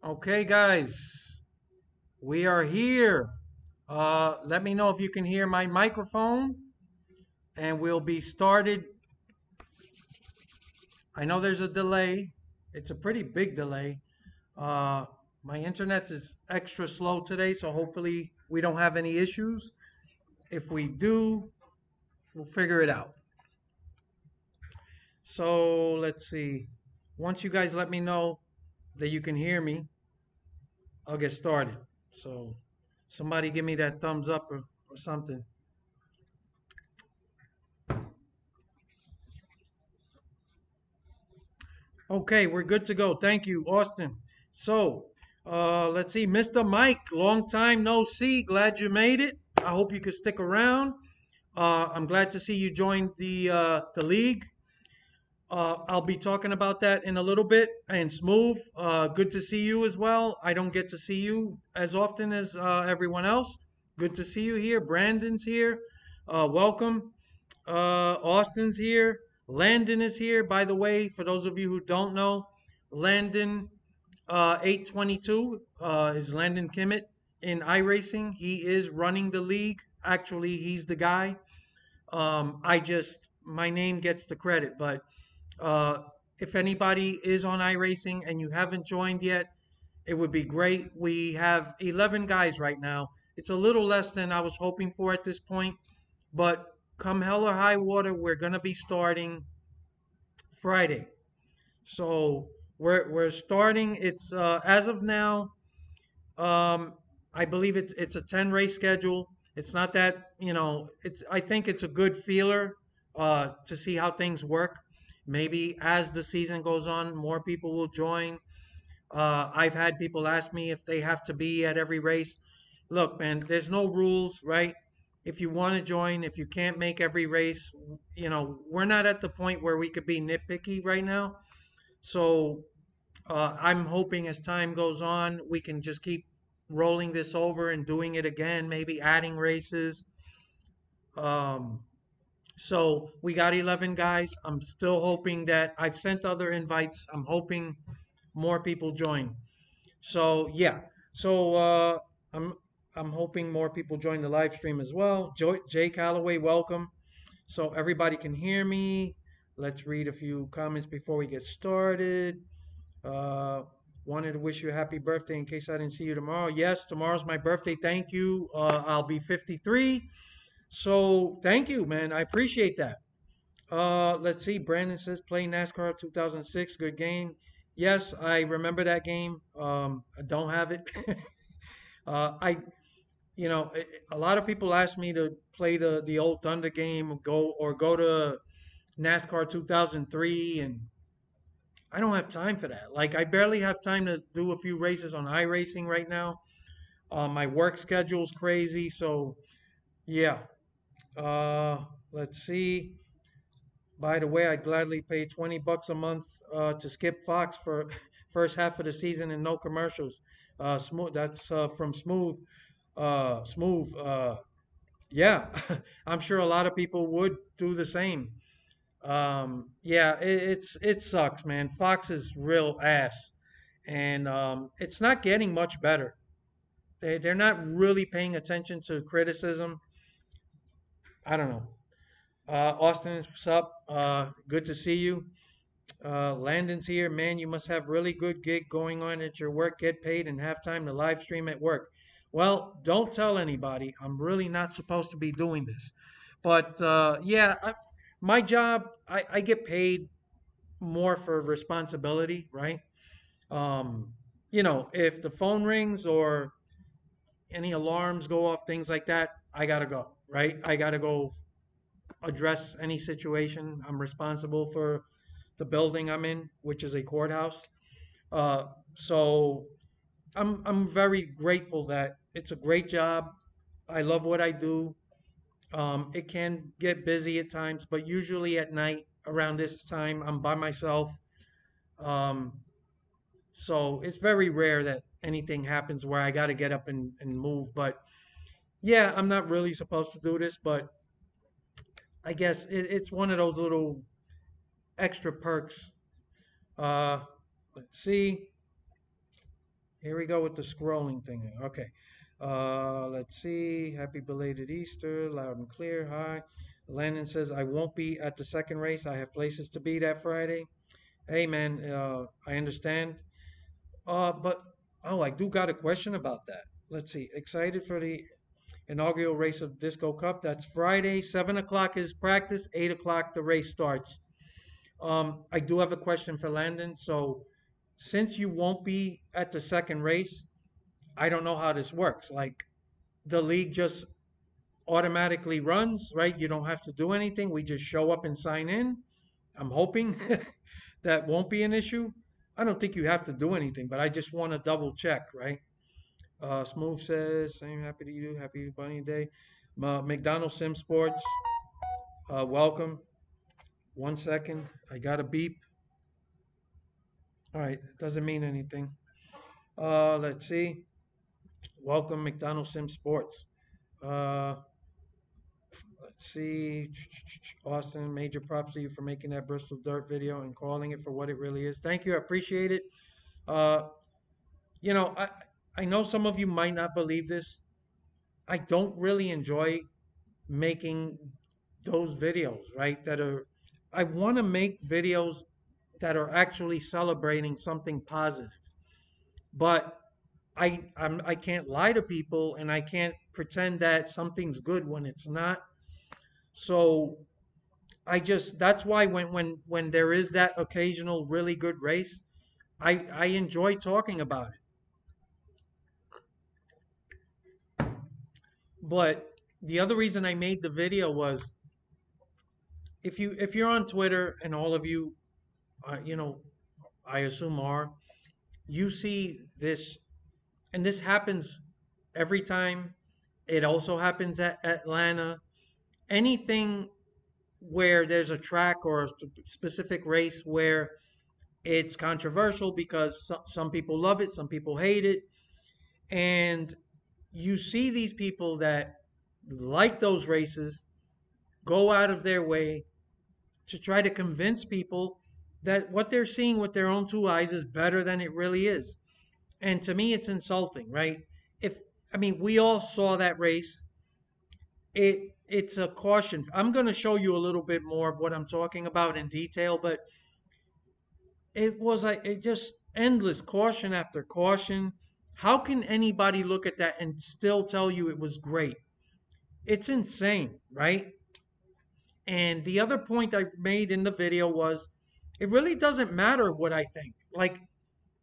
Okay, guys, we are here. Let me know if you can hear my microphone, and we'll be started. I know there's a delay. It's a pretty big delay. Uh, my internet is extra slow today, so hopefully we don't have any issues. If we do, we'll figure it out. So let's see. Once you guys let me know that you can hear me, I'll get started. So somebody give me that thumbs up or something. Okay, we're good to go. Thank you, Austin. So, let's see, Mr. Mike, long time no see. Glad you made it. I hope you could stick around. I'm glad to see you joined the league. I'll be talking about that in a little bit. And Smooth, good to see you as well. I don't get to see you as often as everyone else. Good to see you here. Brandon's here. Welcome. Austin's here. Landon is here. By the way, for those of you who don't know, Landon 822 is Landon Kimmett in iRacing. He is running the league. Actually, he's the guy. My name gets the credit, but uh, if anybody is on iRacing and you haven't joined yet, it would be great. We have 11 guys right now. It's a little less than I was hoping for at this point, but come hell or high water, we're gonna be starting Friday. So we're starting. It's as of now. Um, I believe it's a 10 race schedule. It's not that, it's I think it's a good feeler to see how things work. Maybe as the season goes on, more people will join. I've had people ask me if they have to be at every race. Look, man, there's no rules, right? If you want to join, if you can't make every race, we're not at the point where we could be nitpicky right now. So I'm hoping as time goes on, we can just keep rolling this over and doing it again, maybe adding races. Um, so we got 11 guys. I'm still hoping that I've sent other invites. I'm hoping more people join. So yeah. So I'm hoping more people join the live stream as well. Jay Calloway, welcome. So everybody can hear me. Let's read a few comments before we get started. Uh, Wanted to wish you a happy birthday in case I didn't see you tomorrow. Yes, tomorrow's my birthday. Thank you. I'll be 53. So thank you, man. I appreciate that. Let's see. Brandon says play NASCAR 2006. Good game. Yes, I remember that game. I don't have it. I, a lot of people ask me to play the old Thunder game, go to NASCAR 2003, and I don't have time for that. Like I barely have time to do a few races on iRacing right now. My work schedule's crazy, so yeah. Uh, let's see. By the way, I'd gladly pay $20 a month to skip Fox for first half of the season and no commercials. Smooth. That's from Smooth. Smooth. Yeah, I'm sure a lot of people would do the same. Yeah, it sucks, man. Fox is real ass, and it's not getting much better. They're not really paying attention to criticism. I don't know. Austin, what's up? Good to see you. Landon's here. Man, you must have really good gig going on at your work. Get paid and have time to live stream at work. Well, don't tell anybody. I'm really not supposed to be doing this. But yeah, my job, I get paid more for responsibility, right? Um, if the phone rings or any alarms go off, things like that, I gotta go, right? I gotta go address any situation. I'm responsible for the building I'm in, which is a courthouse. Uh, so I'm very grateful that it's a great job. I love what I do. It can get busy at times, but usually at night around this time, I'm by myself. Um, so it's very rare that anything happens where I got to get up and move. But yeah, I'm not really supposed to do this, but I guess it's one of those little extra perks. Uh, let's see. Here we go with the scrolling thing. Okay. Let's see. Happy belated Easter, loud and clear. Hi. Landon says, I won't be at the second race. I have places to be that Friday. Hey, man, I understand. But, oh, I do got a question about that. Let's see. Excited for the inaugural race of Disco Cup. That's Friday. 7 o'clock is practice. 8 o'clock the race starts. I do have a question for Landon. So, since you won't be at the second race, I don't know how this works. Like, the league just automatically runs, right? You don't have to do anything. We just show up and sign in. I'm hoping that won't be an issue. I don't think you have to do anything, but I just want to double check, right? Smooth says, I'm happy to you. Happy Bunny Day. McDonald's Sim Sports, welcome. 1 second. I got a beep. All right. Doesn't mean anything. Let's see. Welcome, McDonald's Sim Sports. Uh, let's see. Austin, major props to you for making that Bristol Dirt video and calling it for what it really is. Thank you. I appreciate it. Uh, you know, I know some of you might not believe this. I don't really enjoy making those videos, right? I want to make videos that are actually celebrating something positive. But I can't lie to people and I can't pretend that something's good when it's not. So that's why when there is that occasional really good race, I enjoy talking about it. But the other reason I made the video was if you're on Twitter and all of you, you know, I assume are, you see this, and this happens every time. It also happens at Atlanta. Anything where there's a track or a specific race where it's controversial because some people love it, some people hate it, and you see these people that like those races go out of their way to try to convince people that what they're seeing with their own two eyes is better than it really is. And to me, it's insulting, right? If I mean, we all saw that race. It's a caution. I'm going to show you a little bit more of what I'm talking about in detail, but it was like it just endless caution after caution. How can anybody look at that and still tell you it was great? It's insane, right? And the other point I made in the video was it really doesn't matter what I think. Like,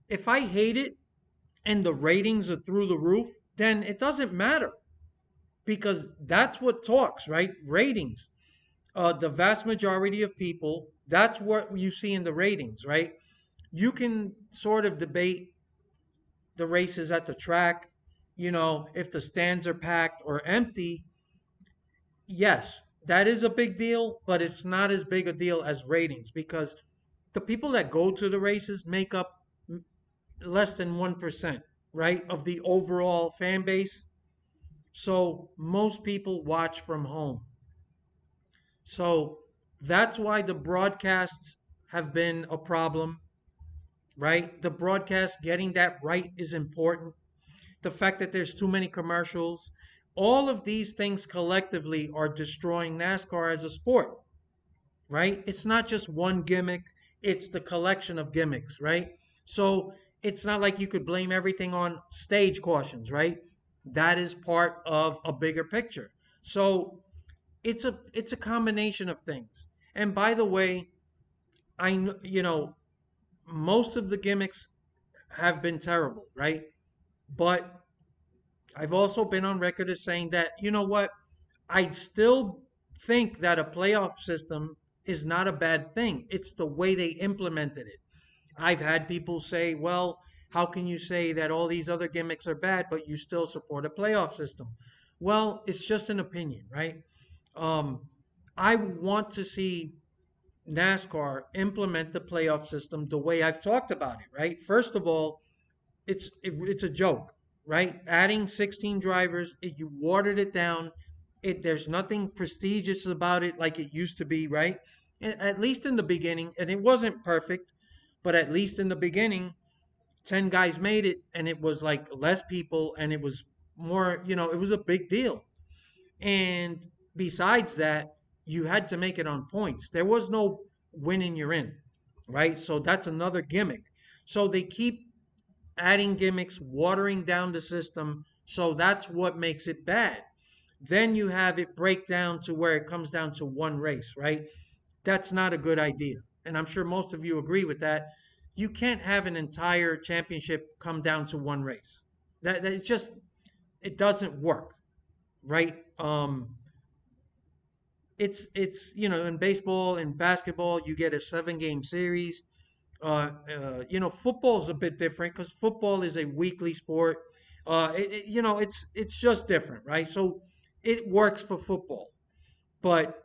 if I hate it and the ratings are through the roof, then it doesn't matter because that's what talks, right? Ratings. The vast majority of people, that's what you see in the ratings, right? You can sort of debate the races at the track, if the stands are packed or empty. Yes, that is a big deal, but it's not as big a deal as ratings because the people that go to the races make up less than 1%, right, of the overall fan base. So most people watch from home. So that's why the broadcasts have been a problem, right? The broadcast getting that right is important. The fact that there's too many commercials, all of these things collectively are destroying NASCAR as a sport, right? It's not just one gimmick, it's the collection of gimmicks, right? So it's not like you could blame everything on stage cautions, right? That is part of a bigger picture. So it's a combination of things. And by the way, most of the gimmicks have been terrible, right? But I've also been on record as saying that, you know what? I still think that a playoff system is not a bad thing. It's the way they implemented it. I've had people say, well, how can you say that all these other gimmicks are bad, but you still support a playoff system? Well, it's just an opinion, right? Um, I want to see NASCAR implement the playoff system the way I've talked about it, right? First of all, it's a joke, right? Adding 16 drivers, you watered it down. There's nothing prestigious about it like it used to be, right? And at least in the beginning, and it wasn't perfect, but at least in the beginning, 10 guys made it, and it was like less people, and it was more, it was a big deal. And besides that, you had to make it on points. There was no winning you're in, right? So that's another gimmick. So they keep adding gimmicks, watering down the system. So that's what makes it bad. Then you have it break down to where it comes down to one race, right? That's not a good idea. And I'm sure most of you agree with that. You can't have an entire championship come down to one race. That it's just, it doesn't work, right? It's in baseball and basketball you get a 7 game series. Football is a bit different because football is a weekly sport. It's just different, right? So it works for football, but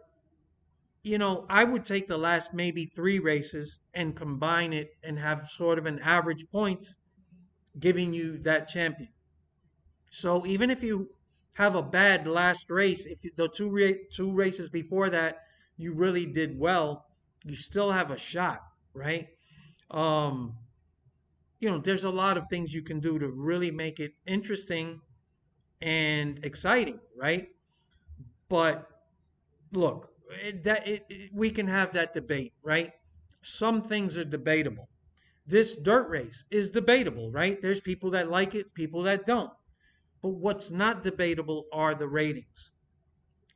I would take the last maybe 3 races and combine it and have sort of an average points giving you that champion. So even if you have a bad last race, if the two races before that you really did well, you still have a shot, right? Um, there's a lot of things you can do to really make it interesting and exciting, right? But look, we can have that debate, right? Some things are debatable. This dirt race is debatable, right? There's people that like it, people that don't. But what's not debatable are the ratings.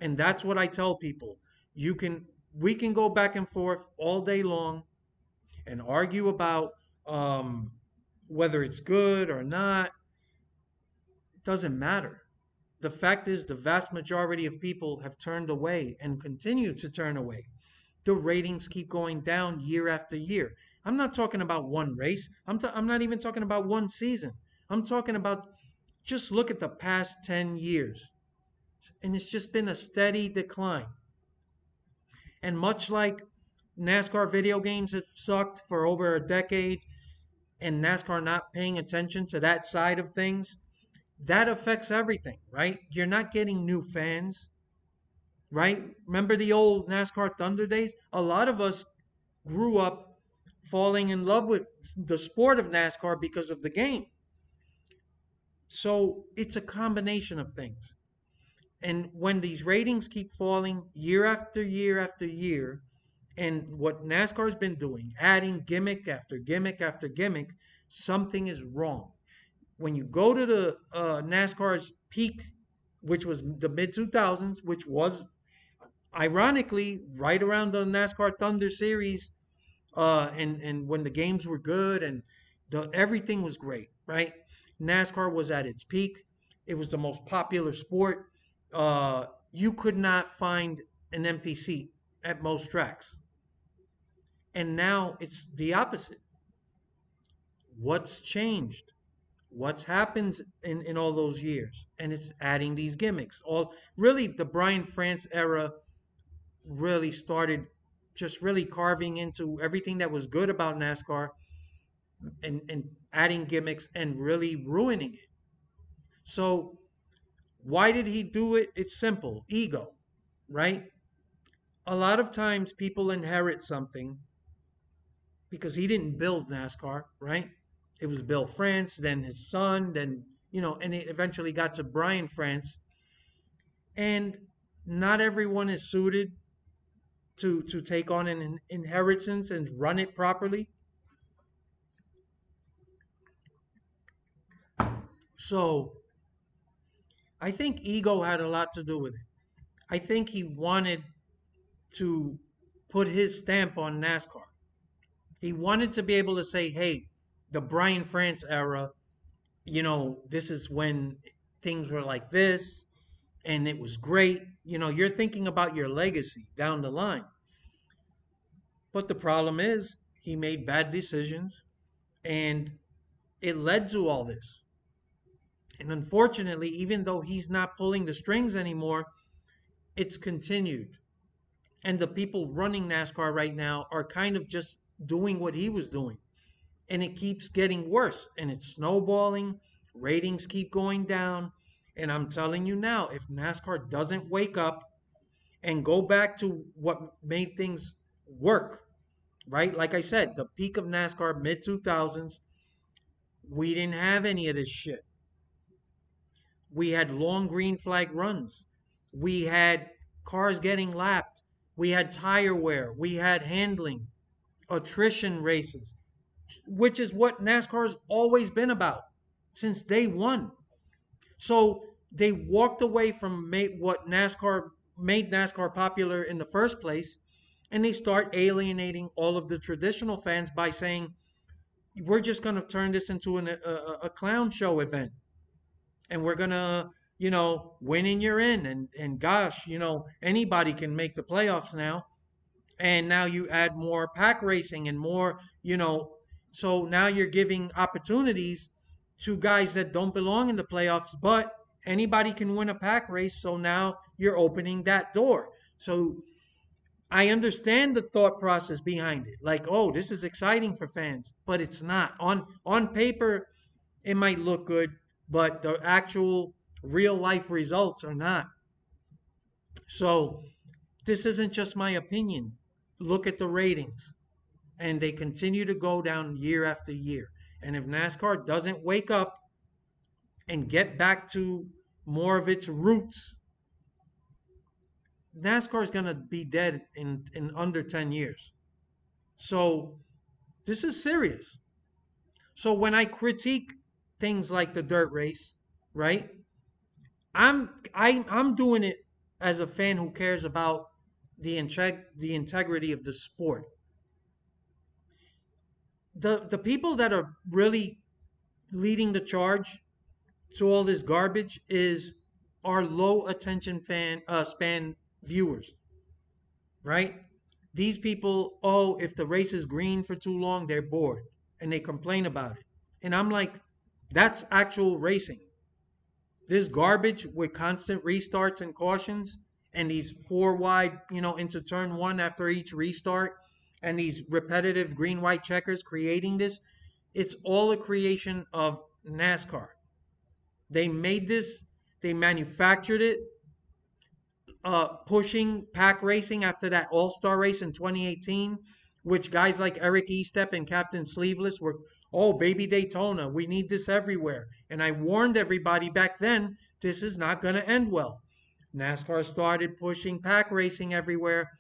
And that's what I tell people. You can we can go back and forth all day long and argue about whether it's good or not. It doesn't matter. The fact is, the vast majority of people have turned away and continue to turn away. The ratings keep going down year after year. I'm not talking about one race. I'm not even talking about one season. I'm talking about just look at the past 10 years. And it's just been a steady decline. And much like NASCAR video games have sucked for over a decade and NASCAR not paying attention to that side of things, that affects everything, right? You're not getting new fans, right? Remember the old NASCAR Thunder days? A lot of us grew up falling in love with the sport of NASCAR because of the game. So it's a combination of things. And when these ratings keep falling year after year after year, and what NASCAR's been doing, adding gimmick after gimmick after gimmick, something is wrong. When you go to the NASCAR's peak, which was the mid 2000s, which was ironically right around the NASCAR Thunder Series, and when the games were good and everything was great, right? NASCAR was at its peak. It was the most popular sport. You could not find an empty seat at most tracks. And now it's the opposite. What's changed? What's happened in all those years? And it's adding these gimmicks. All really the Brian France era really started just really carving into everything that was good about NASCAR and adding gimmicks and really ruining it. So why did he do it? It's simple, ego, right? A lot of times people inherit something because he didn't build NASCAR, right? It was Bill France, then his son, then, and it eventually got to Brian France. And not everyone is suited to take on an inheritance and run it properly. So I think ego had a lot to do with it. I think he wanted to put his stamp on NASCAR. He wanted to be able to say, hey, the Brian France era, this is when things were like this and it was great. You're thinking about your legacy down the line. But the problem is, he made bad decisions and it led to all this. And unfortunately, even though he's not pulling the strings anymore, it's continued. And the people running NASCAR right now are kind of just doing what he was doing. And it keeps getting worse and it's snowballing. Ratings keep going down. And I'm telling you now, if NASCAR doesn't wake up and go back to what made things work, right? Like I said, the peak of NASCAR, mid 2000s, We didn't have any of this shit. We had long green flag runs. We had cars getting lapped. We had tire wear. We had handling, attrition races, which is what NASCAR's always been about since day one. So they walked away from what NASCAR made NASCAR popular in the first place, and they start alienating all of the traditional fans by saying, we're just going to turn this into a clown show event, and we're going to, win and you're in. And gosh, anybody can make the playoffs now. And now you add more pack racing and more, so now you're giving opportunities to guys that don't belong in the playoffs, but anybody can win a pack race. So now you're opening that door. So I understand the thought process behind it. Like, oh, this is exciting for fans, but it's not. On paper, it might look good, but the actual real life results are not. So this isn't just my opinion. Look at the ratings, and they continue to go down year after year. And if NASCAR doesn't wake up and get back to more of its roots, NASCAR is going to be dead in under 10 years. So this is serious. So when I critique things like the dirt race, right? I'm doing it as a fan who cares about the integrity of the sport. The people that are really leading the charge to all this garbage is our low attention span viewers, right? These people, oh, if the race is green for too long, they're bored and they complain about it. And I'm like, that's actual racing. This garbage with constant restarts and cautions and these four wide, into turn one after each restart and these repetitive green white checkers creating this, it's all a creation of NASCAR. They made this, they manufactured it, pushing pack racing after that All Star race in 2018, which guys like Eric Estep and Captain Sleeveless were, oh, baby Daytona, we need this everywhere. And I warned everybody back then, this is not going to end well. NASCAR started pushing pack racing everywhere,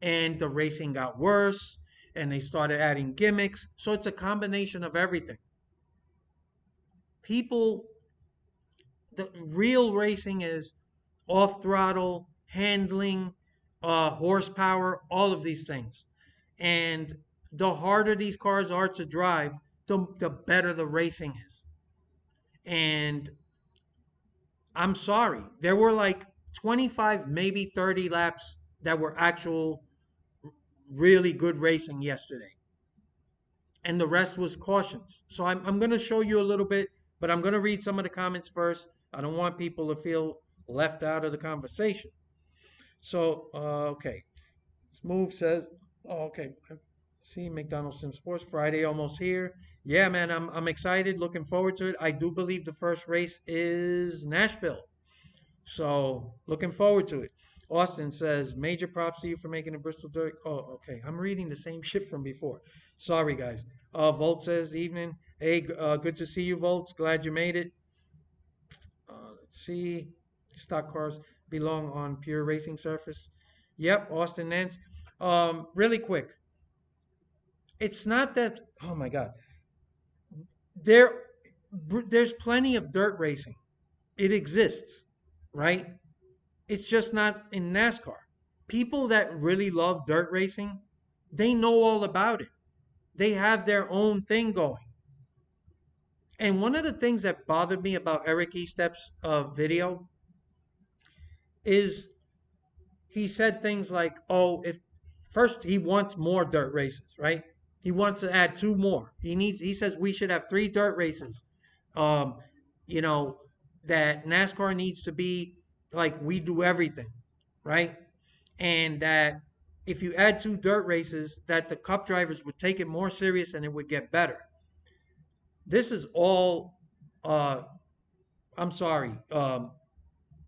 and the racing got worse, and they started adding gimmicks. So it's a combination of everything. People, the real racing is off throttle, handling, horsepower, all of these things. And the harder these cars are to drive, the better the racing is. And I'm sorry, there were like 25, maybe 30 laps that were actual really good racing yesterday. And the rest was cautions. So I'm going to show you a little bit, but I'm going to read some of the comments first. I don't want people to feel left out of the conversation. So, okay. Smooth says, oh, okay. See, McDonald's Sim Sports Friday almost here. Yeah, man, I'm excited, looking forward to it. I do believe the first race is Nashville. So, looking forward to it. Austin says, major props to you for making the Bristol Dirt. Oh, okay. I'm reading the same shit from before. Sorry, guys. Volt says, evening. Hey, good to see you, Volts. Glad you made it. Let's see. Stock cars belong on pure racing surface. Yep, Austin Nance. Really quick. It's not that, oh my God. There, there's plenty of dirt racing. It exists, right? It's just not in NASCAR. People that really love dirt racing, they know all about it. They have their own thing going. And one of the things that bothered me about Eric Estep's video is he said things like, "Oh, if first he wants more dirt races, right? He wants to add two more. He says we should have three dirt races. Um, you know, that NASCAR needs to be like we do everything, right? And that if you add two dirt races, that the cup drivers would take it more serious and it would get better. This is all I'm sorry,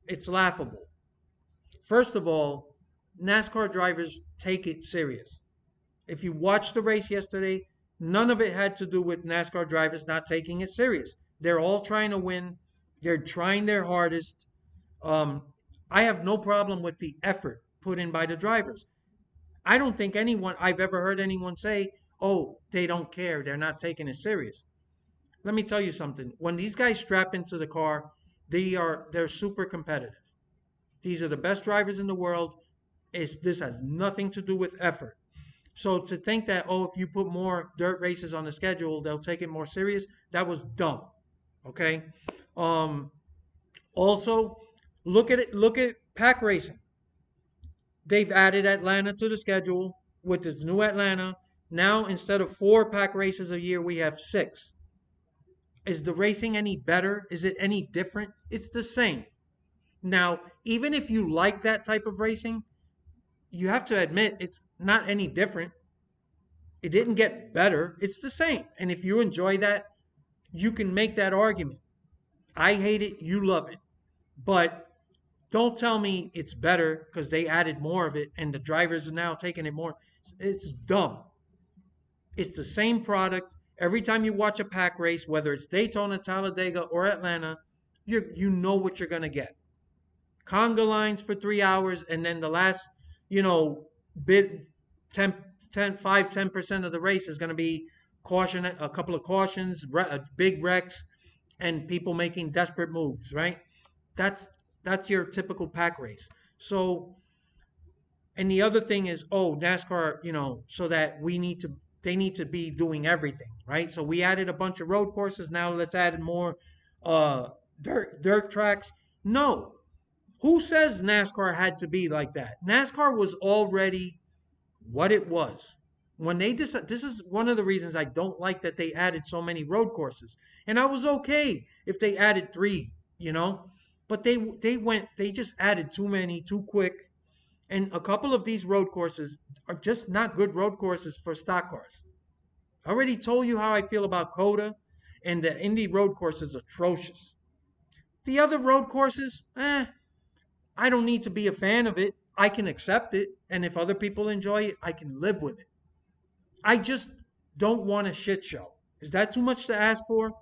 it's laughable. First of all, NASCAR drivers take it serious. If you watched the race yesterday, None of it had to do with NASCAR drivers not taking it serious. They're all trying to win. They're trying their hardest. Um, I have no problem with the effort put in by the drivers. I don't think anyone I've ever heard anyone say, "Oh, they don't care. They're not taking it serious." Let me tell you something. When these guys strap into the car, they're super competitive. These are the best drivers in the world. This has nothing to do with effort. So to think that, oh, if you put more dirt races on the schedule, they'll take it more serious, that was dumb. Okay. Um, Also, look at pack racing. They've added Atlanta to the schedule with this new Atlanta. Now instead of 4 pack races a year, we have 6. Is the racing any better? Is it any different? It's the same. Now, even if you like that type of racing, you have to admit it's not any different. It didn't get better. It's the same. And if you enjoy that, you can make that argument. I hate it, you love it. But don't tell me it's better because they added more of it and the drivers are now taking it more. It's dumb. It's the same product. Every time you watch a pack race, whether it's Daytona, Talladega, or Atlanta, you know what you're gonna get. Conga lines for 3 hours, and then the last, you know, bit 10, 10, 5, 10% of the race is gonna be caution, a couple of cautions, big wrecks, and people making desperate moves, right? That's that's your typical pack race. So, and the other thing is, oh, NASCAR, so that they need to be doing everything, right? So we added a bunch of road courses. Now let's add more uh, dirt tracks. No, who says NASCAR had to be like that? NASCAR was already what it was. When they decided, this is one of the reasons I don't like that they added so many road courses. And I was okay if they added 3, but they just added too many too quick. And a couple of these road courses are just not good road courses for stock cars. I already told you how I feel about Coda, and the Indy road course is atrocious. The other road courses, I don't need to be a fan of it. I can accept it, and if other people enjoy it, I can live with it. I just don't want a shit show. Is that too much to ask for?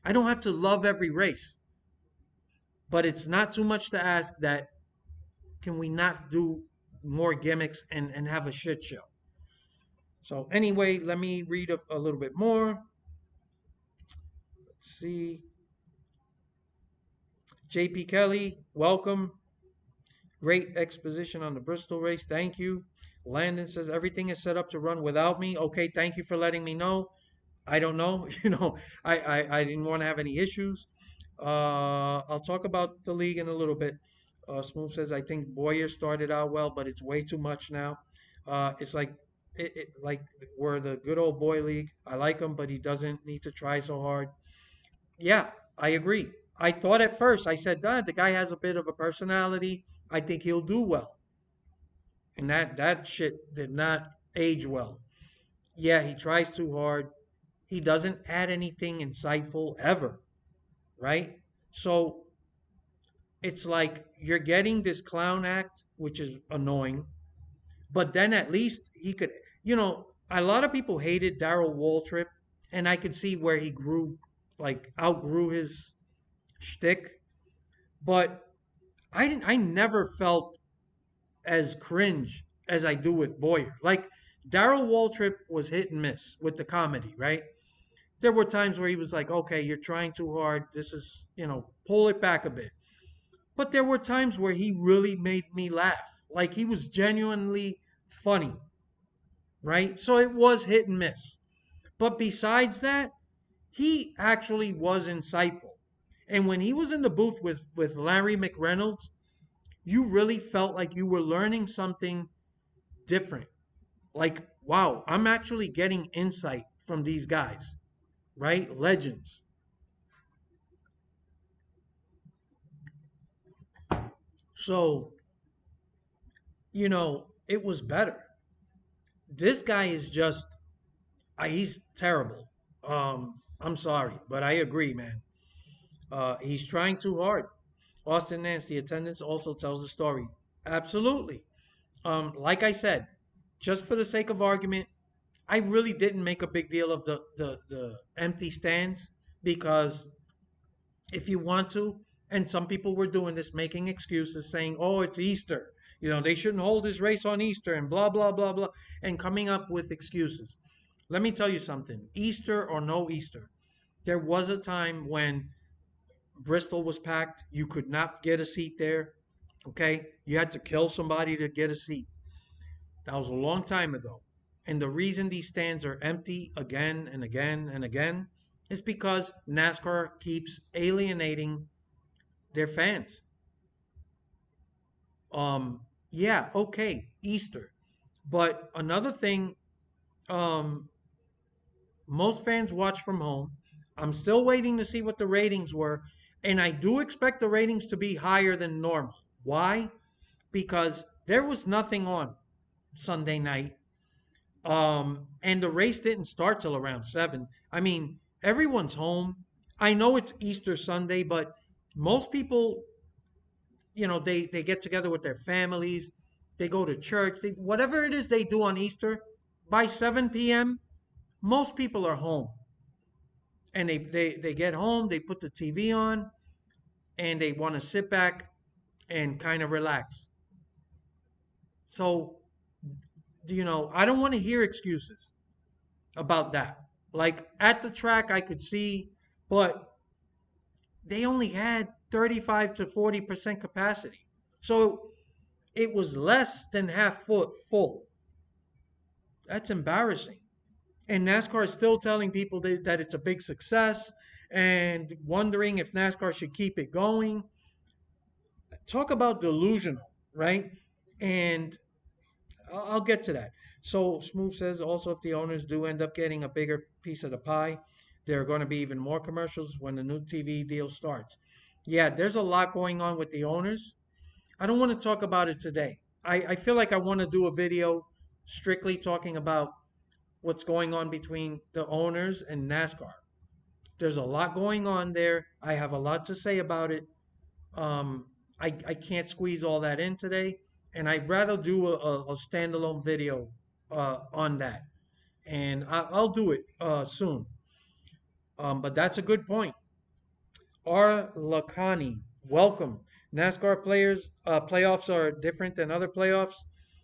I don't have to love every race, but it's not too much to ask that can we not do more gimmicks and have a shit show? So anyway, let me read a little bit more. Let's see. JP Kelly, welcome. Great exposition on the Bristol race. Thank you. Landon says everything is set up to run without me. Okay, thank you for letting me know. I don't know. I didn't want to have any issues. I'll talk about the league in a little bit. Smooth says I think Boyer started out well, but it's way too much now. It's like we're the good old boy league. I like him, but he doesn't need to try so hard. Yeah, I agree. I thought at first I said, the guy has a bit of a personality. I think he'll do well, and that shit did not age well. Yeah, he tries too hard. He doesn't add anything insightful ever, right? So it's like you're getting this clown act, which is annoying, but then at least he could, a lot of people hated Daryl Waltrip, and I could see where he outgrew his shtick, but I never felt as cringe as I do with Boyer. Like Daryl Waltrip was hit and miss with the comedy, right? There were times where he was like, okay, you're trying too hard. This is, pull it back a bit. But there were times where he really made me laugh. Like he was genuinely funny, right? So it was hit and miss. But besides that, he actually was insightful. And when he was in the booth with Larry McReynolds, you really felt like you were learning something different. Like, wow, I'm actually getting insight from these guys, right? Legends. So, it was better. This guy is just, he's terrible. I'm sorry, but I agree, man. He's trying too hard. Austin Nance, the attendance also tells the story. Absolutely. Like I said, just for the sake of argument, I really didn't make a big deal of the empty stands because if you want to, and some people were doing this, making excuses, saying, "Oh, it's Easter. They shouldn't hold this race on Easter," and blah blah blah blah, and coming up with excuses. Let me tell you something. Easter or no Easter, there was a time when Bristol was packed. You could not get a seat there. Okay, you had to kill somebody to get a seat. That was a long time ago. And the reason these stands are empty again and again and again is because NASCAR keeps alienating their fans. Yeah, okay, Easter. But another thing, um, most fans watch from home. I'm still waiting to see what the ratings were, and I do expect the ratings to be higher than normal. Why? Because there was nothing on Sunday night. And the race didn't start till around 7. I mean, everyone's home. I know it's Easter Sunday, but most people, they get together with their families, they go to church, whatever it is they do on Easter, by 7 p.m., most people are home. And they get home, they put the TV on, and they want to sit back and kind of relax. So, I don't want to hear excuses about that. Like at the track, I could see, but they only had 35 to 40% capacity. So it was less than half foot full. That's embarrassing. And NASCAR is still telling people that it's a big success and wondering if NASCAR should keep it going. Talk about delusional, right? And I'll get to that. So Smooth says also if the owners do end up getting a bigger piece of the pie, there are going to be even more commercials when the new TV deal starts. Yeah, there's a lot going on with the owners. I don't want to talk about it today. I feel like I want to do a video strictly talking about what's going on between the owners and NASCAR. There's a lot going on there. I have a lot to say about it. Um, I can't squeeze all that in today, and I'd rather do a standalone video on that, and I'll do it soon. But that's a good point. R. Lakani, welcome. NASCAR players playoffs are different than other playoffs.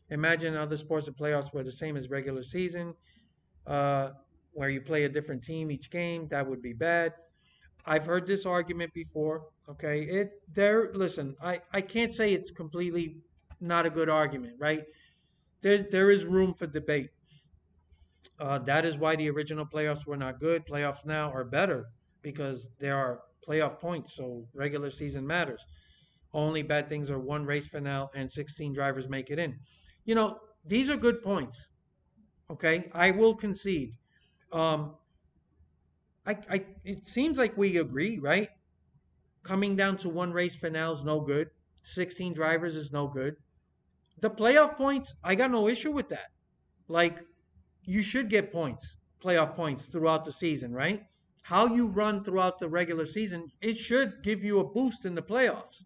Imagine other sports of playoffs were the same as regular season, uh, where you play a different team each game. That would be bad. I've heard this argument before. Okay, listen, I can't say it's completely not a good argument, right? There is room for debate. That is why the original playoffs were not good. Playoffs now are better because there are playoff points, so regular season matters. Only bad things are one race finale and 16 drivers make it in. These are good points. Okay, I will concede. Um, it seems like we agree, right? Coming down to one race finale is no good. 16 drivers is no good. The playoff points, I got no issue with that. Like, you should get points, playoff points throughout the season, right? How you run throughout the regular season, it should give you a boost in the playoffs.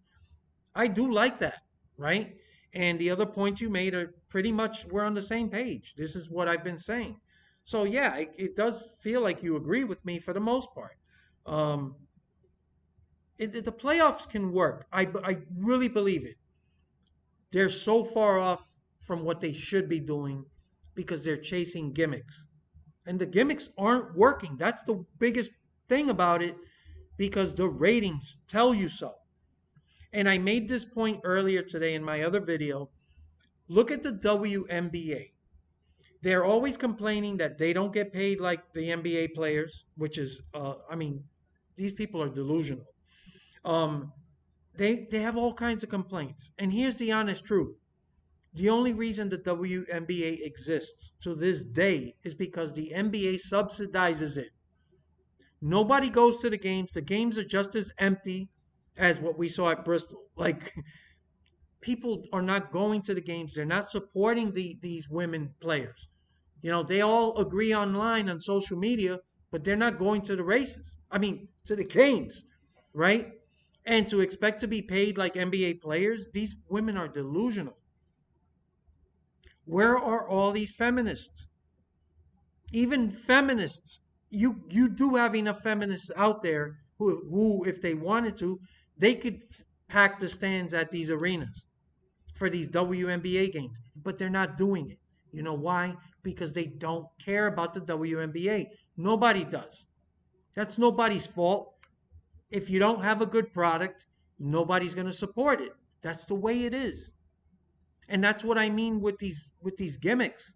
I do like that, right? And the other points you made are pretty much we're on the same page. This is what I've been saying. So yeah, it does feel like you agree with me for the most part. Um, the playoffs can work. I really believe it. They're so far off from what they should be doing because they're chasing gimmicks. And the gimmicks aren't working. That's the biggest thing about it because the ratings tell you so. And I made this point earlier today in my other video. Look at the WNBA. They're always complaining that they don't get paid like the NBA players, which is, I mean, these people are delusional. Um, they have all kinds of complaints. And here's the honest truth. The only reason the WNBA exists to this day is because the NBA subsidizes it. Nobody goes to the games. The games are just as empty as what we saw at Bristol. Like people are not going to the games. They're not supporting these women players. They all agree online on social media, but they're not going to the races. I mean, to the games, right? And to expect to be paid like NBA players, these women are delusional. Where are all these feminists? Even feminists, you do have enough feminists out there who if they wanted to, they could pack the stands at these arenas for these WNBA games, but they're not doing it. You know why? Because they don't care about the WNBA. Nobody does. That's nobody's fault. If you don't have a good product, nobody's going to support it. That's the way it is. And that's what I mean with these gimmicks.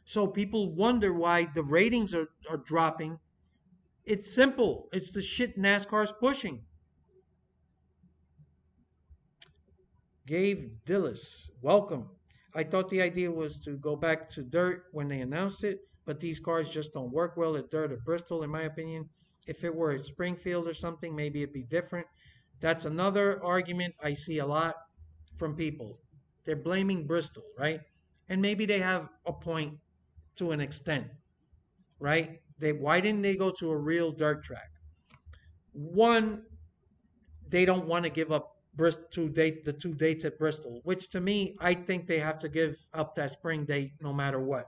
So people wonder why the ratings are dropping. It's simple. It's the shit NASCAR's pushing. Gabe Dillis, welcome. I thought the idea was to go back to dirt when they announced it, but these cars just don't work well at dirt at Bristol, in my opinion. If it were at Springfield or something, maybe it'd be different. That's another argument I see a lot from people. They're blaming Bristol, right? And maybe they have a point to an extent, right? Why didn't they go to a real dirt track? One, they don't want to give up the 2 dates at Bristol, which to me, I think they have to give up that spring date no matter what.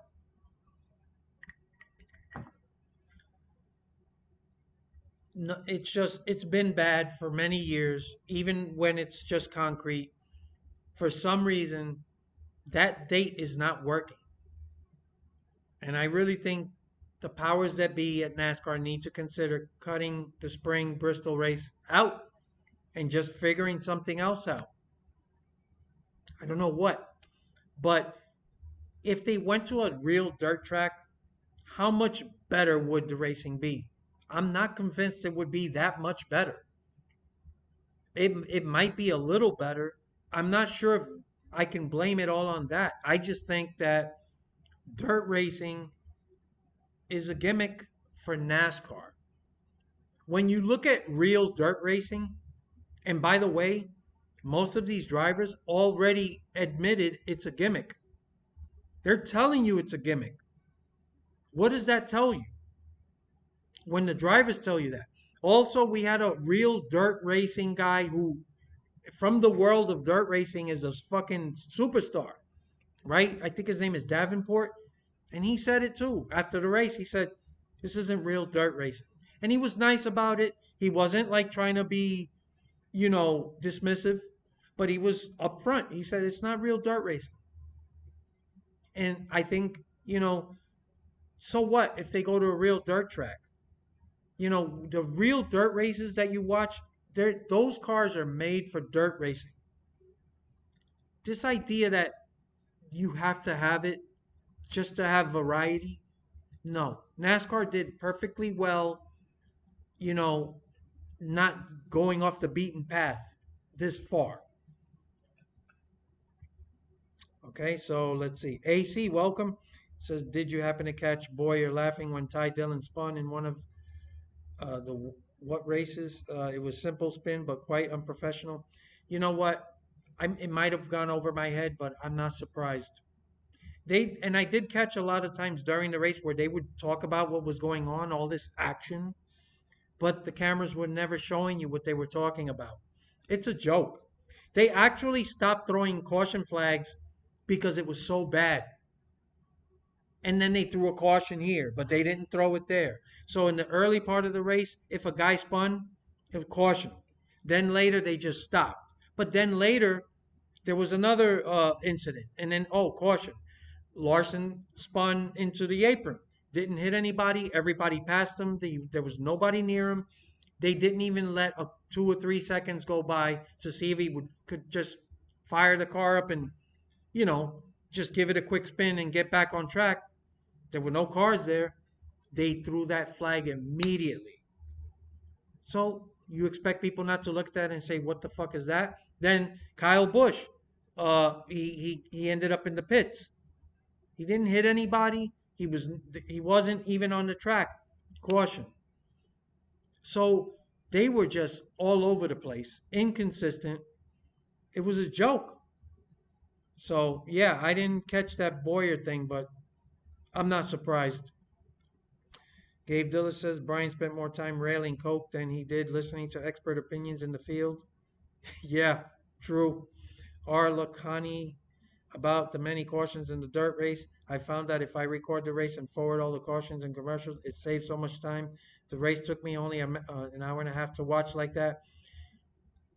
No, it's been bad for many years, even when it's just concrete. For some reason, that date is not working. And I really think the powers that be at NASCAR need to consider cutting the spring Bristol race out and just figuring something else out. I don't know what. But if they went to a real dirt track, how much better would the racing be? I'm not convinced it would be that much better. It might be a little better. I'm not sure if I can blame it all on that. I just think that dirt racing is a gimmick for NASCAR. When you look at real dirt racing, and by the way, most of these drivers already admitted it's a gimmick. They're telling you it's a gimmick. What does that tell you when the drivers tell you that? Also, we had a real dirt racing guy who, from the world of dirt racing, is a fucking superstar, right? I think his name is Davenport. And he said it too. After the race, he said, this isn't real dirt racing. And he was nice about it. He wasn't like trying to be, dismissive, but he was upfront. He said, it's not real dirt racing. And I think, so what if they go to a real dirt track? The real dirt races that you watch, those cars are made for dirt racing. This idea that you have to have it just to have variety, no. NASCAR did perfectly well, you know, not going off the beaten path this far. Okay, so let's see. AC, welcome. Says, did you happen to catch Boyer laughing when Ty Dillon spun in one of the what races? It was simple spin, but quite unprofessional. You know what? It might have gone over my head, but I'm not surprised. I did catch a lot of times during the race where they would talk about what was going on, all this action, but the cameras were never showing you what they were talking about. It's a joke. They actually stopped throwing caution flags because it was so bad. And then they threw a caution here, but they didn't throw it there. So in the early part of the race, if a guy spun, it was caution. Then later they just stopped. But then later there was another incident, and then caution. Larson spun into the apron, didn't hit anybody. Everybody passed him. There was nobody near him. They didn't even let 2 or 3 seconds go by to see if he could just fire the car up and you know just give it a quick spin and get back on track. There were no cars there. They threw that flag immediately. So you expect people not to look at that and say, "What the fuck is that?" Then Kyle Busch, he ended up in the pits. He didn't hit anybody. He wasn't even on the track. Caution. So they were just all over the place, inconsistent. It was a joke. So yeah, I didn't catch that Boyer thing, but I'm not surprised. Gabe Dillis says Brian spent more time railing Coke than he did listening to expert opinions in the field. Yeah, true. R. Lakhani, about the many cautions in the dirt race. I found that if I record the race and forward all the cautions and commercials, it saves so much time. The race took me only an hour and a half to watch like that.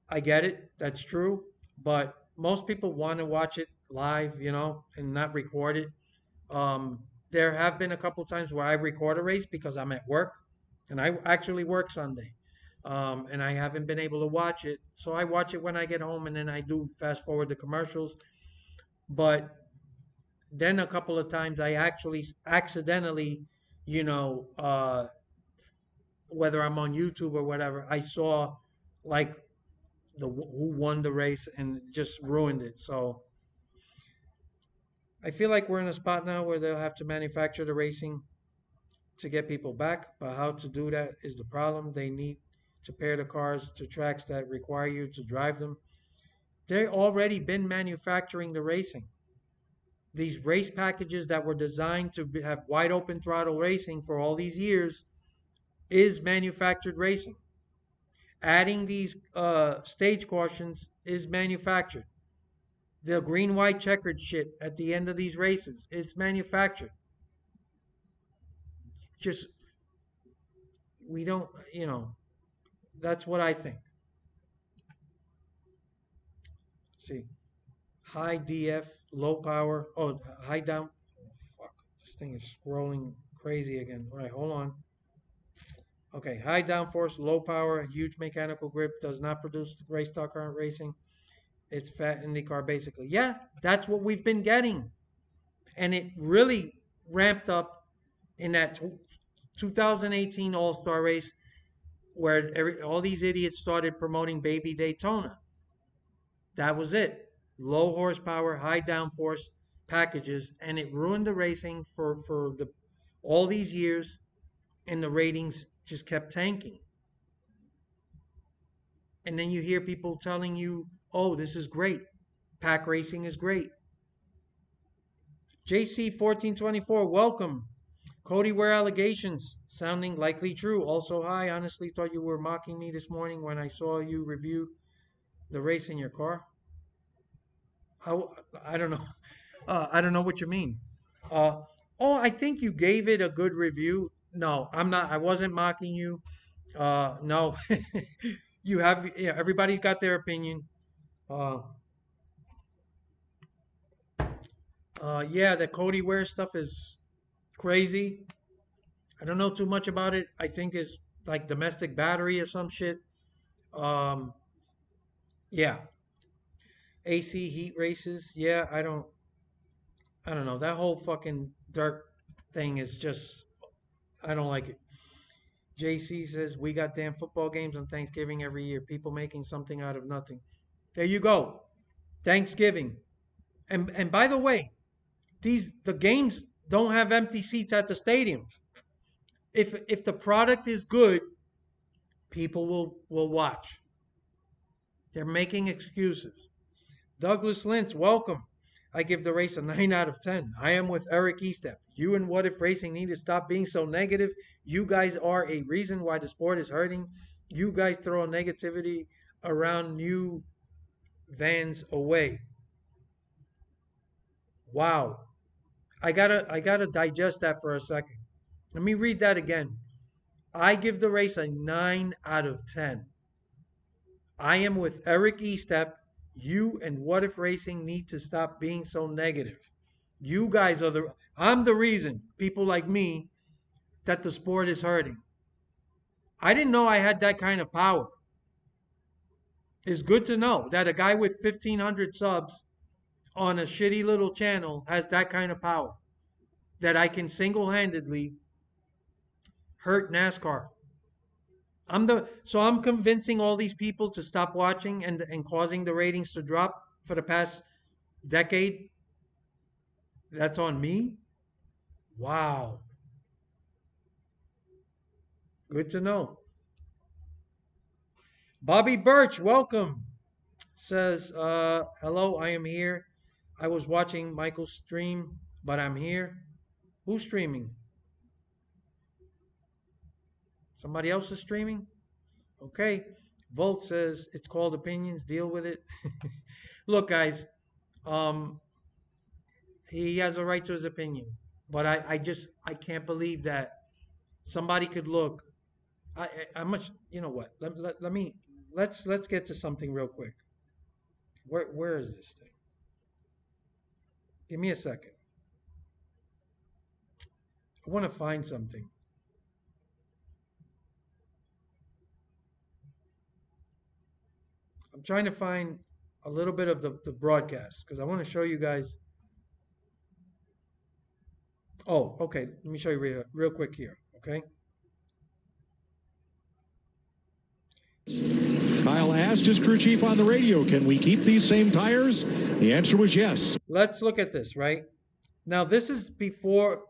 I get it. That's true. But most people want to watch it live, and not record it. There have been a couple times where I record a race because I'm at work, and I actually work Sunday, and I haven't been able to watch it. So I watch it when I get home, and then I do fast forward the commercials. But then a couple of times I actually accidentally, you know, whether I'm on YouTube or whatever, I saw like who won the race and just ruined it. So I feel like we're in a spot now where they'll have to manufacture the racing to get people back, but how to do that is the problem. They need to pair the cars to tracks that require you to drive them. They've already been manufacturing the racing. These race packages that were designed to have wide open throttle racing for all these years is manufactured racing. Adding these stage cautions is manufactured. The green, white, checkered shit at the end of these races is manufactured. Just, we don't, that's what I think. See, high DF, low power. Oh, high down. Oh, fuck. This thing is scrolling crazy again. All right, hold on. Okay, high downforce, low power, huge mechanical grip, does not produce race stock current racing. It's fat IndyCar basically. Yeah, that's what we've been getting. And it really ramped up in that 2018 All Star race where all these idiots started promoting Baby Daytona. That was it. Low horsepower, high downforce packages, and it ruined the racing for all these years, and the ratings just kept tanking. And then you hear people telling you, "Oh, this is great. Pack racing is great." JC 1424, welcome. Cody, where allegations sounding likely true. Also, hi. Honestly, thought you were mocking me this morning when I saw you review the race in your car. How? I don't know. I don't know what you mean. Uh, oh, I think you gave it a good review. No, I'm not. I wasn't mocking you. No, you have. Yeah, everybody's got their opinion. Uh, yeah, the Cody Ware stuff is crazy. I don't know too much about it. I think it's like domestic battery or some shit. Um, yeah, AC heat races. Yeah, I don't know. That whole fucking dirt thing is just. I don't like it. JC says we got damn football games on Thanksgiving every year. People making something out of nothing. There you go. Thanksgiving. And by the way, the games don't have empty seats at the stadiums. If the product is good, people will watch. They're making excuses. Douglas Lintz, welcome. I give the race a 9 out of 10. I am with Eric Estep. You and What If Racing need to stop being so negative. You guys are a reason why the sport is hurting. You guys throw negativity around new vans away. Wow. I gotta digest that for a second. Let me read that again. I give the race a 9 out of 10. I am with Eric Estep. You and What If Racing need to stop being so negative. You guys are I'm the reason, people like me, that the sport is hurting. I didn't know I had that kind of power. It's good to know that a guy with 1,500 subs on a shitty little channel has that kind of power. That I can single handedly hurt NASCAR. I'm convincing all these people to stop watching and causing the ratings to drop for the past decade. That's on me. Wow. Good to know. Bobby Birch, welcome. Says, hello, I am here. I was watching Michael's stream, but I'm here. Who's streaming? Somebody else is streaming? Okay. Volt says it's called opinions. Deal with it. Look, guys. Um, He has a right to his opinion. But I can't believe that somebody could look. I much, you know what? Let me, let's get to something real quick. Where is this thing? Give me a second. I want to find something. I'm trying to find a little bit of the broadcast because I want to show you guys. Oh, okay. Let me show you real quick here. Okay. Kyle asked his crew chief on the radio, can we keep these same tires? The answer was yes. Let's look at this, right? Now, this is before,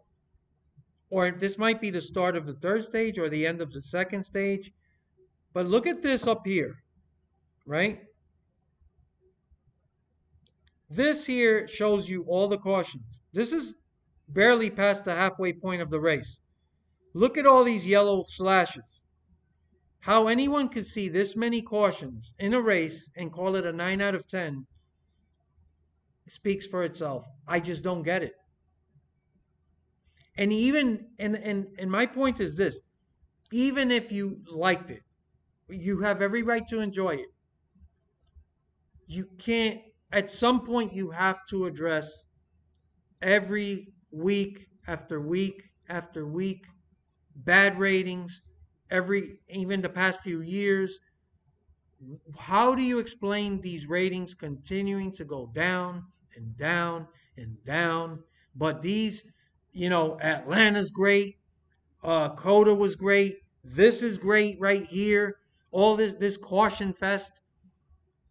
or this might be the start of the third stage or the end of the second stage. But look at this up here, right? This here shows you all the cautions. This is barely past the halfway point of the race. Look at all these yellow slashes. How anyone could see this many cautions in a race and call it a 9 out of 10 speaks for itself. I just don't get it. And even and my point is this, even if you liked it, you have every right to enjoy it. You can't, at some point you have to address every week after week after week bad ratings, every even the past few years. How do you explain these ratings continuing to go down and down and down? But these, Atlanta's great, Coda was great, this is great right here, all this caution fest.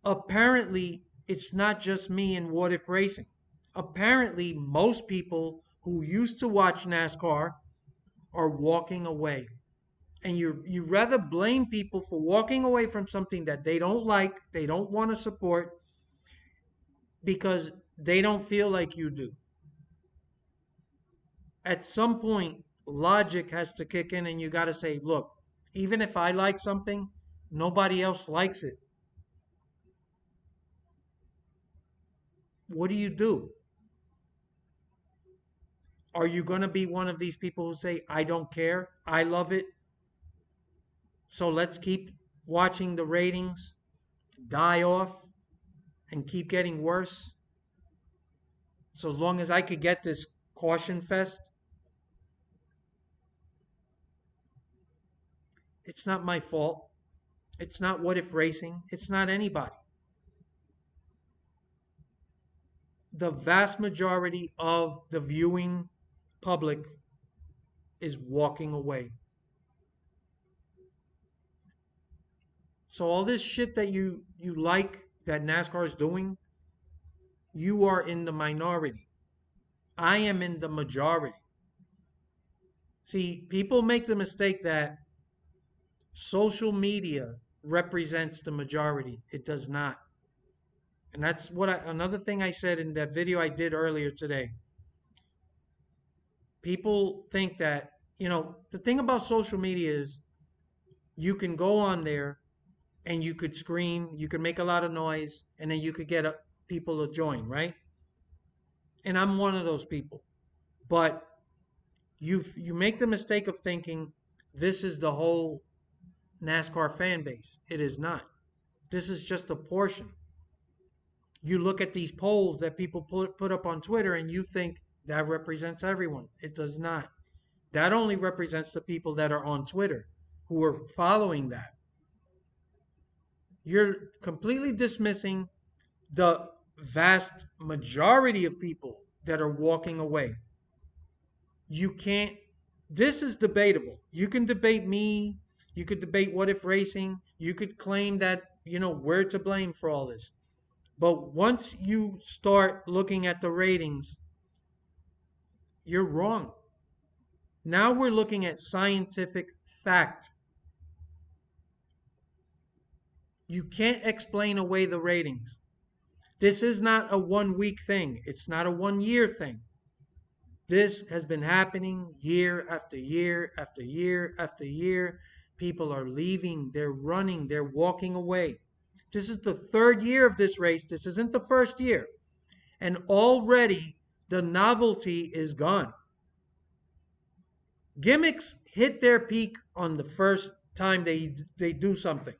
Apparently, it's not just me and What If Racing. Apparently, most people who used to watch NASCAR are walking away. And you rather blame people for walking away from something that they don't like, they don't want to support because they don't feel like you do. At some point, logic has to kick in and you got to say, look, even if I like something, nobody else likes it. What do you do? Are you going to be one of these people who say, I don't care, I love it, so let's keep watching the ratings die off and keep getting worse? So as long as I could get this caution fest, it's not my fault. It's not What If Racing. It's not anybody. The vast majority of the viewing public is walking away. So all this shit that you like that NASCAR is doing, you are in the minority. I am in the majority. See, people make the mistake that social media represents the majority. It does not. And that's another thing I said in that video I did earlier today. People think that, the thing about social media is you can go on there and you could scream, you could make a lot of noise, and then you could get people to join, right? And I'm one of those people. But you make the mistake of thinking this is the whole NASCAR fan base. It is not. This is just a portion. You look at these polls that people put up on Twitter and you think that represents everyone. It does not. That only represents the people that are on Twitter who are following that. You're completely dismissing the vast majority of people that are walking away. You can't, this is debatable. You can debate me, you could debate What If Racing, you could claim that, we're to blame for all this. But once you start looking at the ratings, you're wrong. Now we're looking at scientific fact. You can't explain away the ratings. This is not a 1 week thing. It's not a 1 year thing. This has been happening year after year after year after year. People are leaving, they're running, they're walking away. This is the third year of this race. This isn't the first year. And already The novelty is gone. Gimmicks hit their peak on the first time they do something.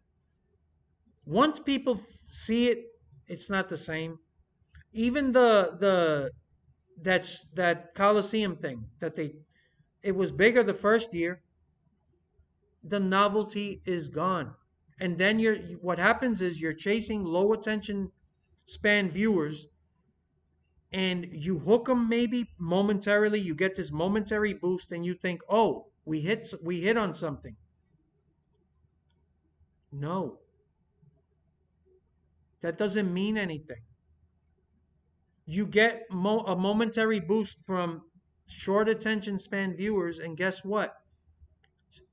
Once people see it, it's not the same. Even the that Coliseum thing that they it was bigger the first year. The novelty is gone. And then what happens is you're chasing low attention span viewers, and you hook them maybe momentarily. You get this momentary boost and you think, "Oh, we hit on something." No, that doesn't mean anything. You get a momentary boost from short attention span viewers, and guess what?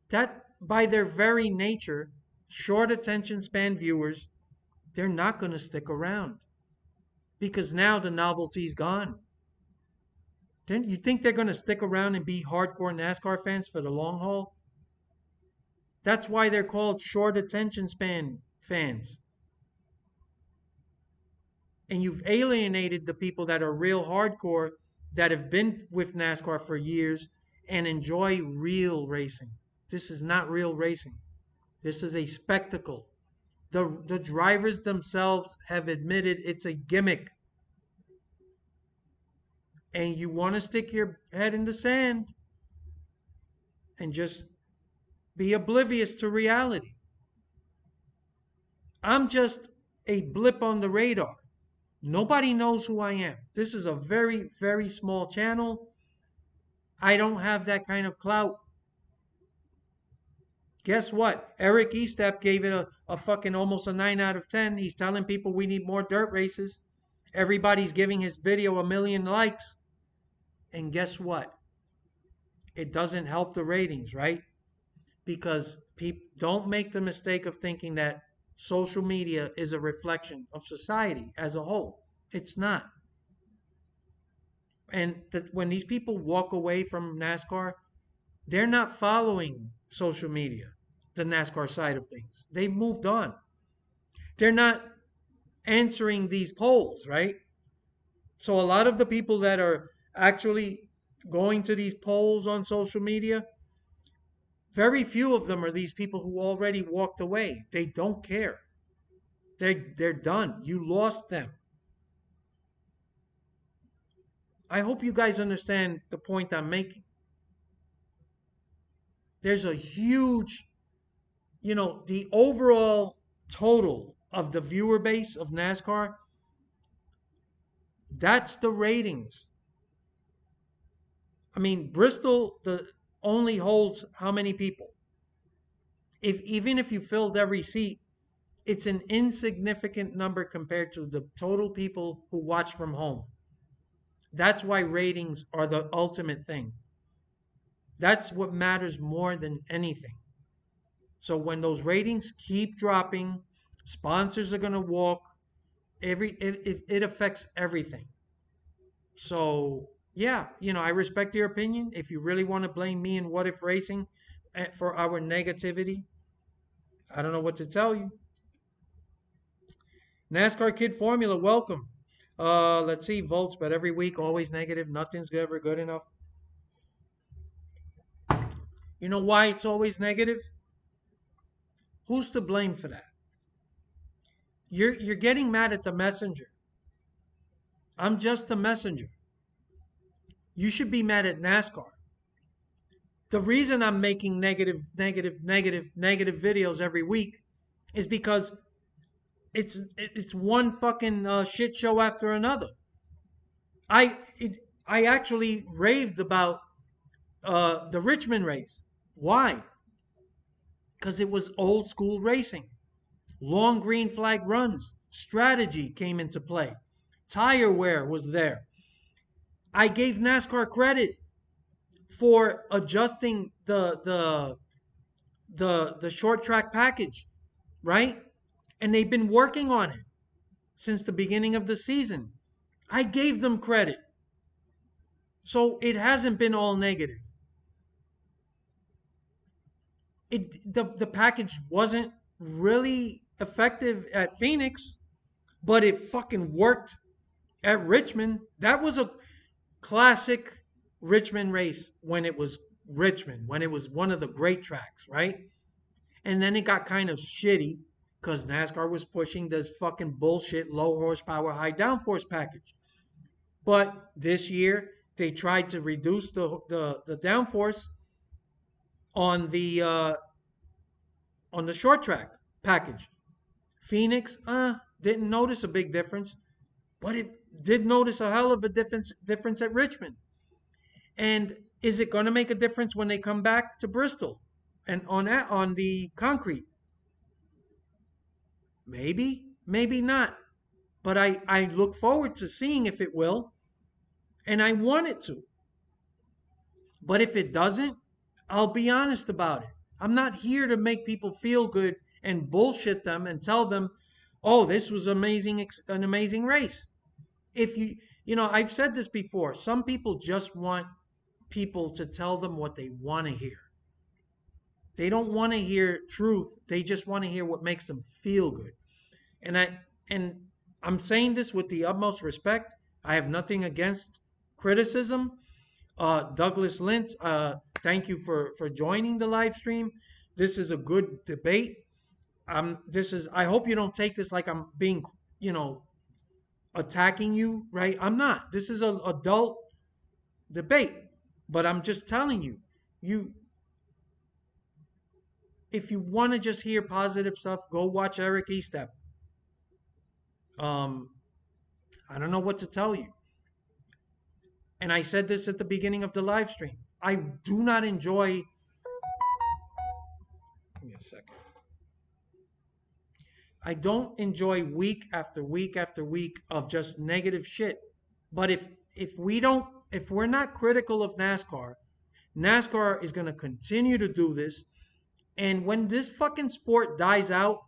That by their very nature, short attention span viewers, they're not going to stick around because now the novelty's gone. Then you think they're going to stick around and be hardcore NASCAR fans for the long haul? That's why they're called short attention span fans. And you've alienated the people that are real hardcore, that have been with NASCAR for years and enjoy real racing. This is not real racing. This is a spectacle. The drivers themselves have admitted it's a gimmick. And you want to stick your head in the sand and just be oblivious to reality. I'm just a blip on the radar. Nobody knows who I am. This is a very, very small channel. I don't have that kind of clout. Guess what? Eric Estep gave it a fucking almost a 9 out of 10. He's telling people we need more dirt races. Everybody's giving his video a million likes. And guess what? It doesn't help the ratings, right? Because people don't make the mistake of thinking that social media is a reflection of society as a whole. It's not. And when these people walk away from NASCAR, they're not following social media, the NASCAR side of things. They've moved on. They're not answering these polls, right? So a lot of the people that are actually going to these polls on social media, very few of them are these people who already walked away. They don't care. They're done. You lost them. I hope you guys understand the point I'm making. There's a huge, the overall total of the viewer base of NASCAR, that's the ratings. I mean, Bristol only holds how many people? Even if you filled every seat, it's an insignificant number compared to the total people who watch from home. That's why ratings are the ultimate thing. That's what matters more than anything. So when those ratings keep dropping, sponsors are going to walk. It affects everything. So yeah, I respect your opinion. If you really want to blame me and What If Racing for our negativity, I don't know what to tell you. NASCAR Kid Formula, welcome. Let's see, votes, but every week always negative. Nothing's ever good enough. You know why it's always negative? Who's to blame for that? You're getting mad at the messenger. I'm just a messenger. You should be mad at NASCAR. The reason I'm making negative videos every week is because it's one fucking shit show after another. I actually raved about the Richmond race. Why? Because it was old school racing. Long green flag runs, strategy came into play. Tire wear was there. I gave NASCAR credit for adjusting the short track package, right? And they've been working on it since the beginning of the season. I gave them credit. So it hasn't been all negative. The package wasn't really effective at Phoenix, but it fucking worked at Richmond. classic Richmond race when it was Richmond, when it was one of the great tracks, right? And then it got kind of shitty because NASCAR was pushing this fucking bullshit low horsepower, high downforce package. But this year they tried to reduce the downforce on the short track package. Phoenix, didn't notice a big difference, but it did notice a hell of a difference at Richmond. And is it going to make a difference when they come back to Bristol and on the concrete? Maybe, maybe not. But I look forward to seeing if it will, and I want it to. But if it doesn't, I'll be honest about it. I'm not here to make people feel good and bullshit them and tell them, "Oh, this was amazing, an amazing race." If I've said this before. Some people just want people to tell them what they want to hear. They don't want to hear truth. They just want to hear what makes them feel good. And I'm saying this with the utmost respect. I have nothing against criticism. Douglas Lintz, thank you for joining the live stream. This is a good debate. I hope you don't take this like I'm being, you know, attacking you, right? I'm not. This is an adult debate, but I'm just telling you, you if you want to just hear positive stuff, go watch Eric Estep. Um, I don't know what to tell you. And I said this at the beginning of the live stream. I do not enjoy. Give me a second. I don't enjoy week after week after week of just negative shit. But if we're not critical of NASCAR, NASCAR is going to continue to do this. And when this fucking sport dies out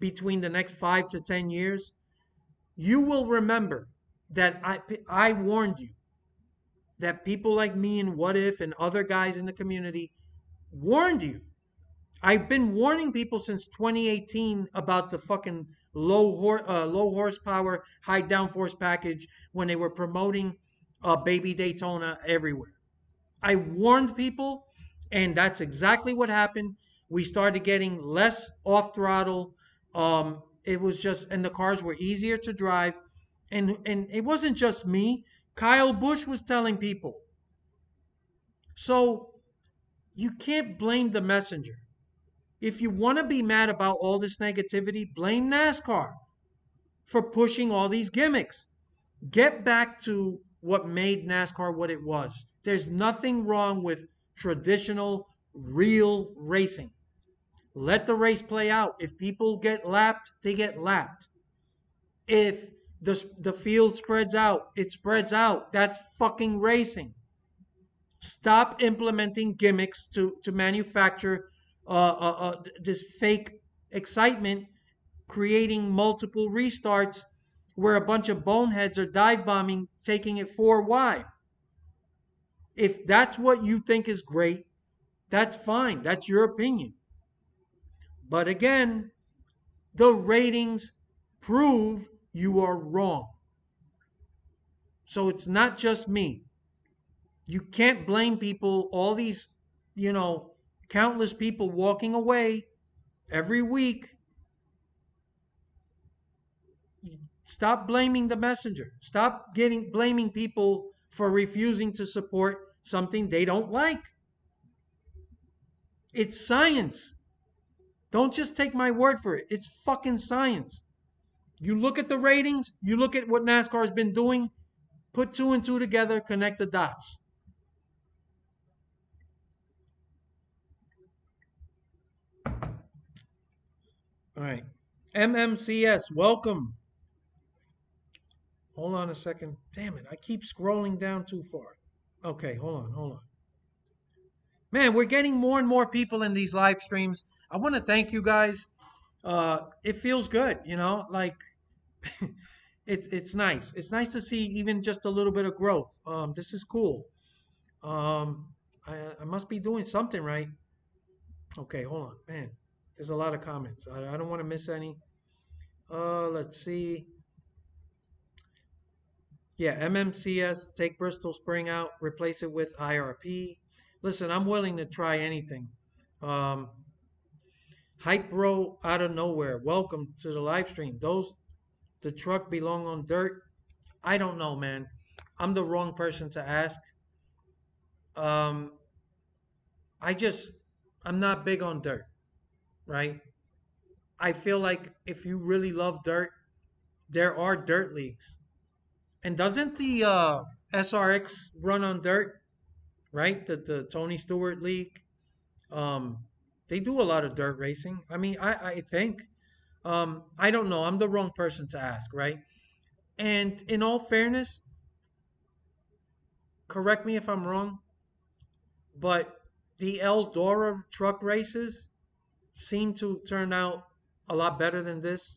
between the next 5 to 10 years, you will remember that I warned you, that people like me and What If and other guys in the community warned you. I've been warning people since 2018 about the fucking low horsepower, high downforce package when they were promoting Baby Daytona everywhere. I warned people, and that's exactly what happened. We started getting less off throttle. It was just, and the cars were easier to drive. And it wasn't just me. Kyle Busch was telling people. So you can't blame the messenger. If you want to be mad about all this negativity, blame NASCAR for pushing all these gimmicks. Get back to what made NASCAR what it was. There's nothing wrong with traditional, real racing. Let the race play out. If people get lapped, they get lapped. If the field spreads out, it spreads out. That's fucking racing. Stop implementing gimmicks to manufacture this fake excitement, creating multiple restarts where a bunch of boneheads are dive bombing, taking it 4 wide. If that's what you think is great, that's fine. That's your opinion. But again, the ratings prove you are wrong. So it's not just me. You can't blame people, all these, you know, countless people walking away every week. Stop blaming the messenger. Stop blaming people for refusing to support something they don't like. It's science. Don't just take my word for it. It's fucking science. You look at the ratings, you look at what NASCAR has been doing, put two and two together, connect the dots. All right. MMCS, welcome. Hold on a second. Damn it, I keep scrolling down too far. Okay, hold on. Man, we're getting more and more people in these live streams. I want to thank you guys. It feels good, like it's nice. It's nice to see even just a little bit of growth. This is cool. Um, I must be doing something right. Okay, hold on, man. There's a lot of comments. I don't want to miss any. Let's see. Yeah, MMCS, take Bristol Spring out, replace it with IRP. Listen, I'm willing to try anything. Um, Hype Bro out of nowhere. Welcome to the live stream. Those the truck belong on dirt. I don't know, man. I'm the wrong person to ask. Um, I just I'm not big on dirt, right? I feel like if you really love dirt, there are dirt leagues. And doesn't the SRX run on dirt, right? The Tony Stewart League. Um, they do a lot of dirt racing. I mean, I think. I don't know. I'm the wrong person to ask, right? And in all fairness, correct me if I'm wrong, but the Eldora truck races seem to turn out a lot better than this.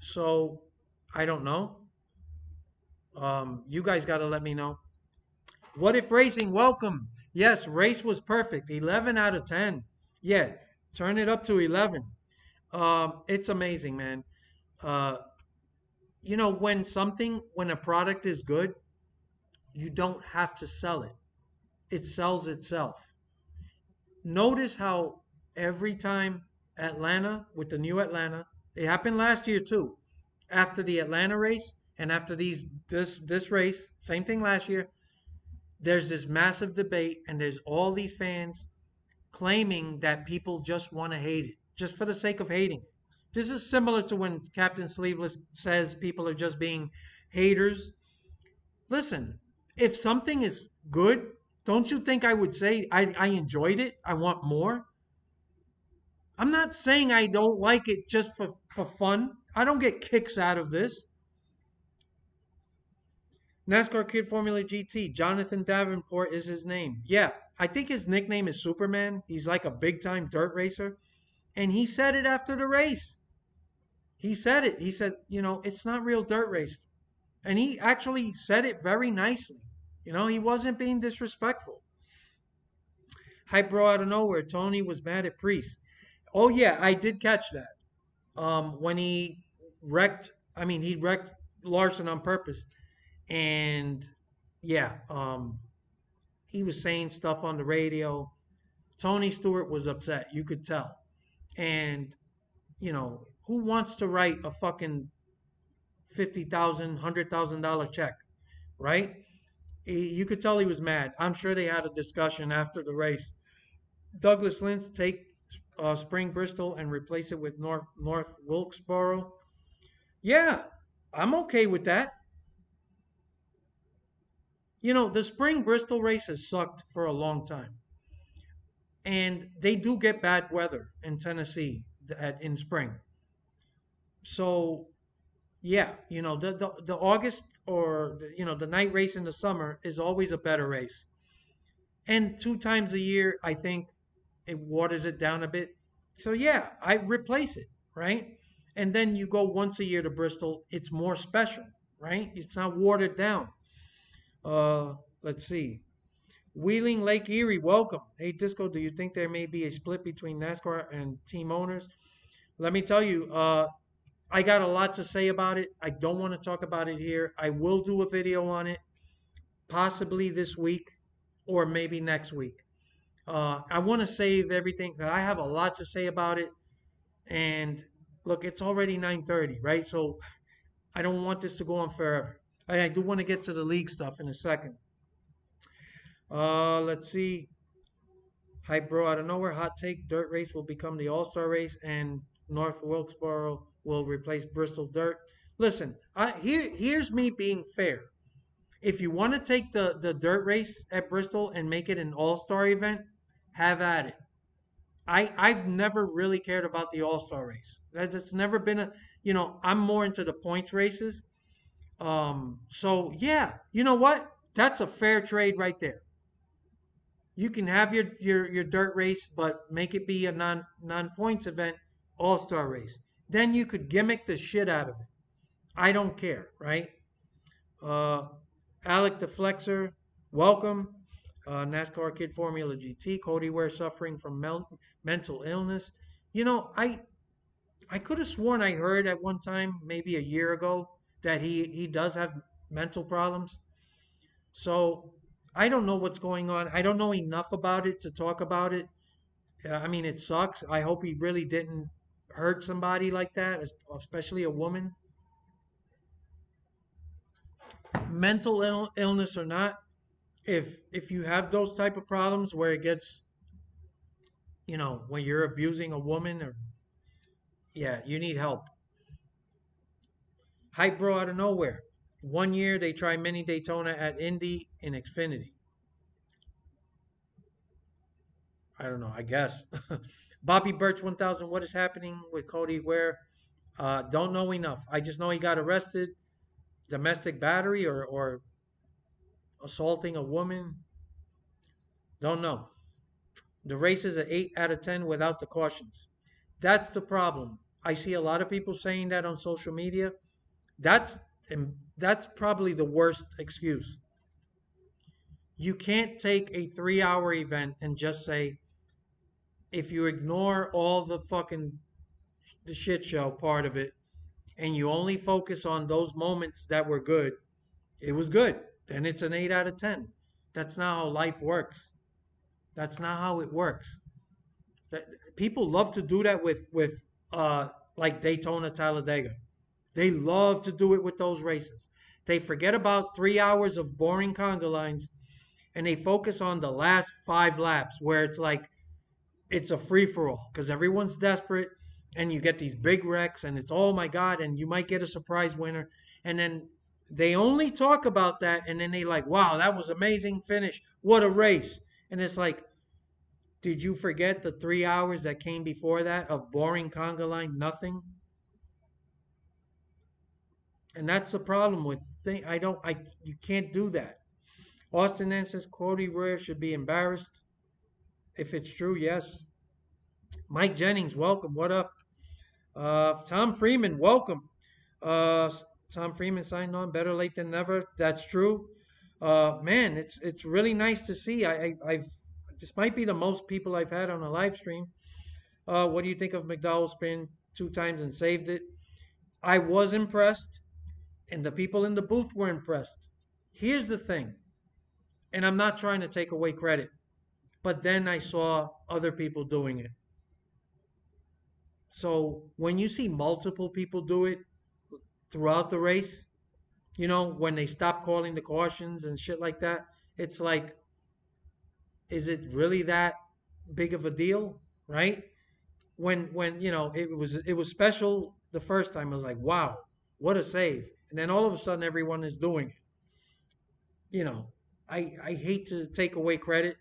So I don't know. You guys got to let me know. What if racing? Welcome. Yes, race was perfect. 11 out of 10. Yeah, turn it up to 11. It's amazing, man. Uh, when a product is good, you don't have to sell it. It sells itself. Notice how every time Atlanta, with the new Atlanta, it happened last year too. After the Atlanta race and after this race, same thing last year, there's this massive debate and there's all these fans claiming that people just want to hate it, just for the sake of hating. This is similar to when Captain Sleeveless says people are just being haters. Listen, if something is good, don't you think I would say I enjoyed it? I want more? I'm not saying I don't like it just for fun. I don't get kicks out of this. NASCAR Kid Formula GT, Jonathan Davenport is his name. Yeah, I think his nickname is Superman. He's like a big time dirt racer. And he said it after the race. He said it. He said, it's not real dirt racing. And he actually said it very nicely. He wasn't being disrespectful. Hype bro out of nowhere. Tony was mad at Priest. Oh yeah, I did catch that. When he wrecked Larson on purpose. And yeah, he was saying stuff on the radio. Tony Stewart was upset. You could tell. And, who wants to write a fucking 50,000, $100,000 check, right? You could tell he was mad. I'm sure they had a discussion after the race. Douglas Lynch take Spring Bristol and replace it with North Wilkesboro. Yeah, I'm okay with that. The Spring Bristol race has sucked for a long time, and they do get bad weather in Tennessee in spring. So yeah, the August or the night race in the summer is always a better race. And two times a year, I think it waters it down a bit. So yeah, I replace it, right? And then you go once a year to Bristol. It's more special, right? It's not watered down. Uh, let's see. Wheeling Lake Erie, welcome. Hey Disco, do you think there may be a split between NASCAR and team owners? Let me tell you, I got a lot to say about it. I don't want to talk about it here. I will do a video on it, possibly this week or maybe next week. I want to save everything. I have a lot to say about it. And look, it's already 9:30, right? So I don't want this to go on forever. I do want to get to the league stuff in a second. Let's see. Hype bro out of nowhere. Hot take. Dirt race will become the All-Star race, and North Wilkesboro will replace Bristol Dirt. Listen, here's me being fair. If you want to take the dirt race at Bristol and make it an all-star event, have at it. I've never really cared about the all-star race. That's never been I'm more into the points races. So yeah, you know what? That's a fair trade right there. You can have your dirt race, but make it be a non points event, all-star race. Then you could gimmick the shit out of it. I don't care, right? Uh, Alec the Flexer, welcome. NASCAR Kid Formula GT. Cody Ware suffering from mental illness. I could have sworn I heard at one time, maybe a year ago, that he does have mental problems. So I don't know what's going on. I don't know enough about it to talk about it. I mean, it sucks. I hope he really didn't hurt somebody like that, especially a woman. Mental illness or not, if you have those type of problems where it gets, when you're abusing a woman, or yeah, you need help. Hype bro out of nowhere. 1 year they try mini Daytona at Indy in Xfinity. I don't know. I guess. Bobby Birch 1000. What is happening with Cody Ware? Don't know enough. I just know he got arrested, domestic battery or assaulting a woman. Don't know. The race is an 8 out of 10 without the cautions. That's the problem. I see a lot of people saying that on social media. That's that's probably the worst excuse. You can't take a 3-hour event and just say, if you ignore all the fucking the shit show part of it and you only focus on those moments that were good, it was good. Then it's an 8 out of 10. That's not how life works. That's not how it works. People love to do that with like Daytona Talladega. They love to do it with those races. They forget about 3 hours of boring conga lines and they focus on the last 5 laps where it's like it's a free for all because everyone's desperate and you get these big wrecks and it's oh my god and you might get a surprise winner and then they only talk about that and then they like wow that was amazing finish, what a race. And it's like, did you forget the 3 hours that came before that of boring conga line nothing? And that's the problem with thing. I don't. I You can't do that. Austin N says Cody Ware should be embarrassed. If it's true, yes. Mike Jennings, welcome. What up? Tom Freeman, welcome. Uh, Tom Freeman signed on. Better late than never. That's true. Man, it's really nice to see. I've this might be the most people I've had on a live stream. What do you think of McDowell's spin 2 times and saved it? I was impressed, and the people in the booth were impressed. Here's the thing, and I'm not trying to take away credit, but then I saw other people doing it. So when you see multiple people do it throughout the race, when they stop calling the cautions and shit like that, it's like, is it really that big of a deal, right? When it was special the first time, I was like, wow, what a save, and then all of a sudden everyone is doing it. You know, I hate to take away credit.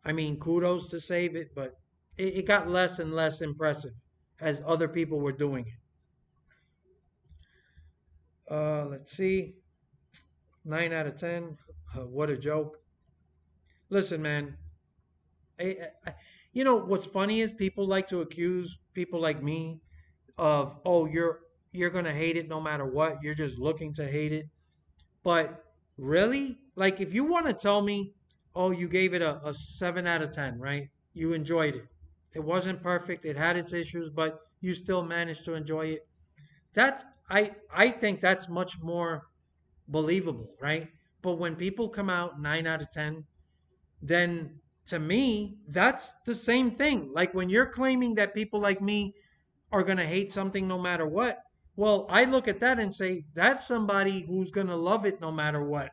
I mean, kudos to save it, but it got less and less impressive as other people were doing it. Let's see. 9 out of 10. What a joke. Listen, man. What's funny is people like to accuse people like me of, oh, you're gonna hate it no matter what. You're just looking to hate it. But really, like, if you want to tell me, oh, you gave it a 7 out of 10, right? You enjoyed it. It wasn't perfect. It had its issues, but you still managed to enjoy it. That I think that's much more believable, right? But when people come out 9 out of 10, then to me, that's the same thing. Like when you're claiming that people like me are going to hate something no matter what. Well, I look at that and say, that's somebody who's going to love it no matter what.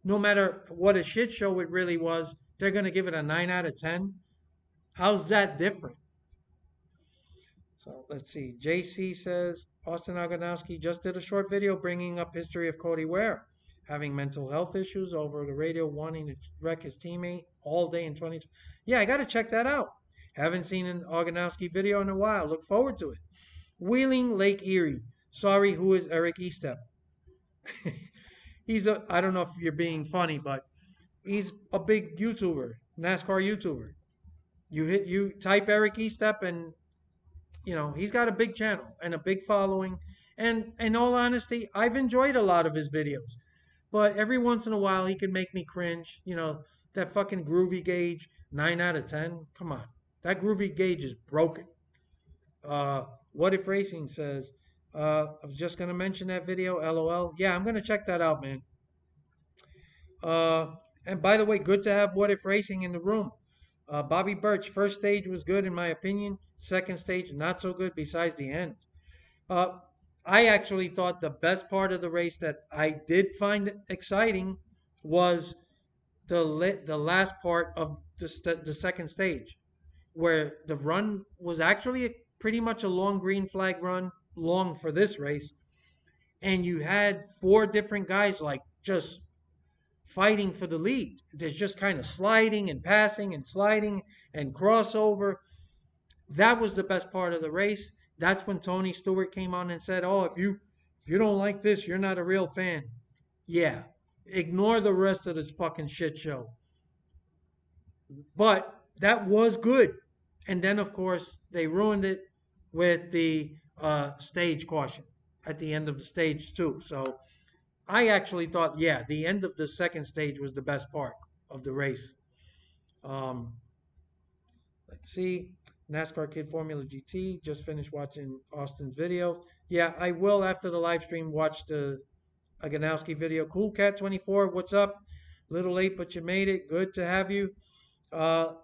No matter what a shit show it really was, they're going to give it a 9 out of 10. How's that different? So let's see. JC says Austin Agonowski just did a short video bringing up history of Cody Ware having mental health issues over the radio, wanting to wreck his teammate all day in 2020. Yeah, I got to check that out. Haven't seen an Agonowski video in a while. Look forward to it. Wheeling Lake Erie. Sorry, who is Eric Estep? I don't know if you're being funny, but he's a big YouTuber, NASCAR YouTuber. You type Eric Estep and he's got a big channel and a big following. And in all honesty, I've enjoyed a lot of his videos. But every once in a while, he can make me cringe. That fucking groovy gauge, 9 out of 10. Come on. That groovy gauge is broken. What if Racing says, I was just gonna mention that video. LOL. Yeah, I'm gonna check that out, man. Uh, and by the way, good to have What If Racing in the room. Bobby Birch, first stage was good in my opinion. Second stage, not so good. Besides the end. Uh, I actually thought the best part of the race that I did find exciting was the last part of the second stage, where the run was actually pretty much a long green flag run, long for this race, and you had four different guys like just fighting for the lead. They're just kind of sliding and passing and sliding and crossover. That was the best part of the race. That's when Tony Stewart came on and said, "Oh, if you don't like this, you're not a real fan." Yeah, ignore the rest of this fucking shit show. But that was good. And then, of course, they ruined it with the stage caution at the end of the stage, too. So I actually thought, yeah, the end of the second stage was the best part of the race. Um, let's see. NASCAR Kid Formula GT. Just finished watching Austin's video. Yeah, I will after the live stream watch the Aganowski video. Cool Cat 24. What's up? Little late, but you made it. Good to have you. Uh,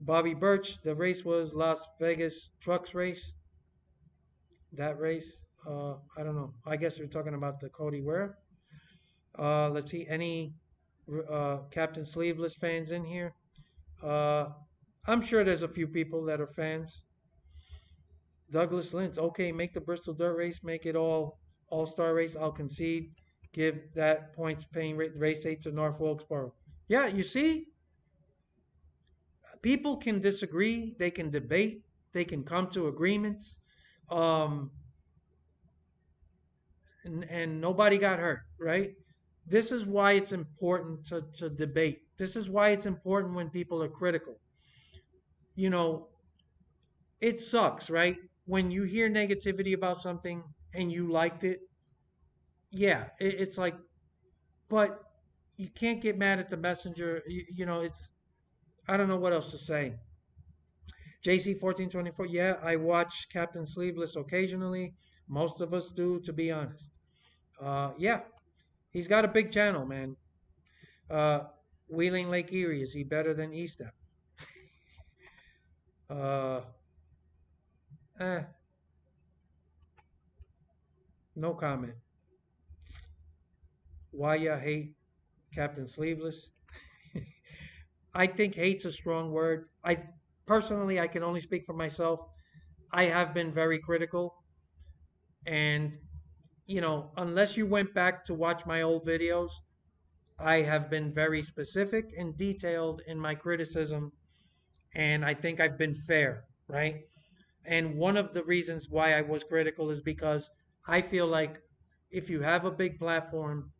Bobby Birch. The race was Las Vegas Trucks race. That race. I don't know. I guess you're talking about the Cody Ware. Let's see. Any Captain Sleeveless fans in here? Uh, I'm sure there's a few people that are fans. Douglas Lintz, okay, make the Bristol Dirt Race, make it all-star race. I'll concede. Give that points paying race date to North Wilkesboro. Yeah, you see, people can disagree, they can debate, they can come to agreements, um, and nobody got hurt, right? This is why it's important to debate. This is why it's important when people are critical. You know, it sucks, right? When you hear negativity about something and you liked it, yeah, it's like, but you can't get mad at the messenger. It's, I don't know what else to say. JC 1424, yeah, I watch Captain Sleeveless occasionally. Most of us do, to be honest. Yeah, he's got a big channel, man. Uh, Wheeling Lake Erie, is he better than Eastham? Uh, eh, no comment. Why ya hate Captain Sleeveless? I think hate's a strong word. I personally, I can only speak for myself. I have been very critical, and unless you went back to watch my old videos, I have been very specific and detailed in my criticism, and I think I've been fair, right? And one of the reasons why I was critical is because I feel like if you have a big platform,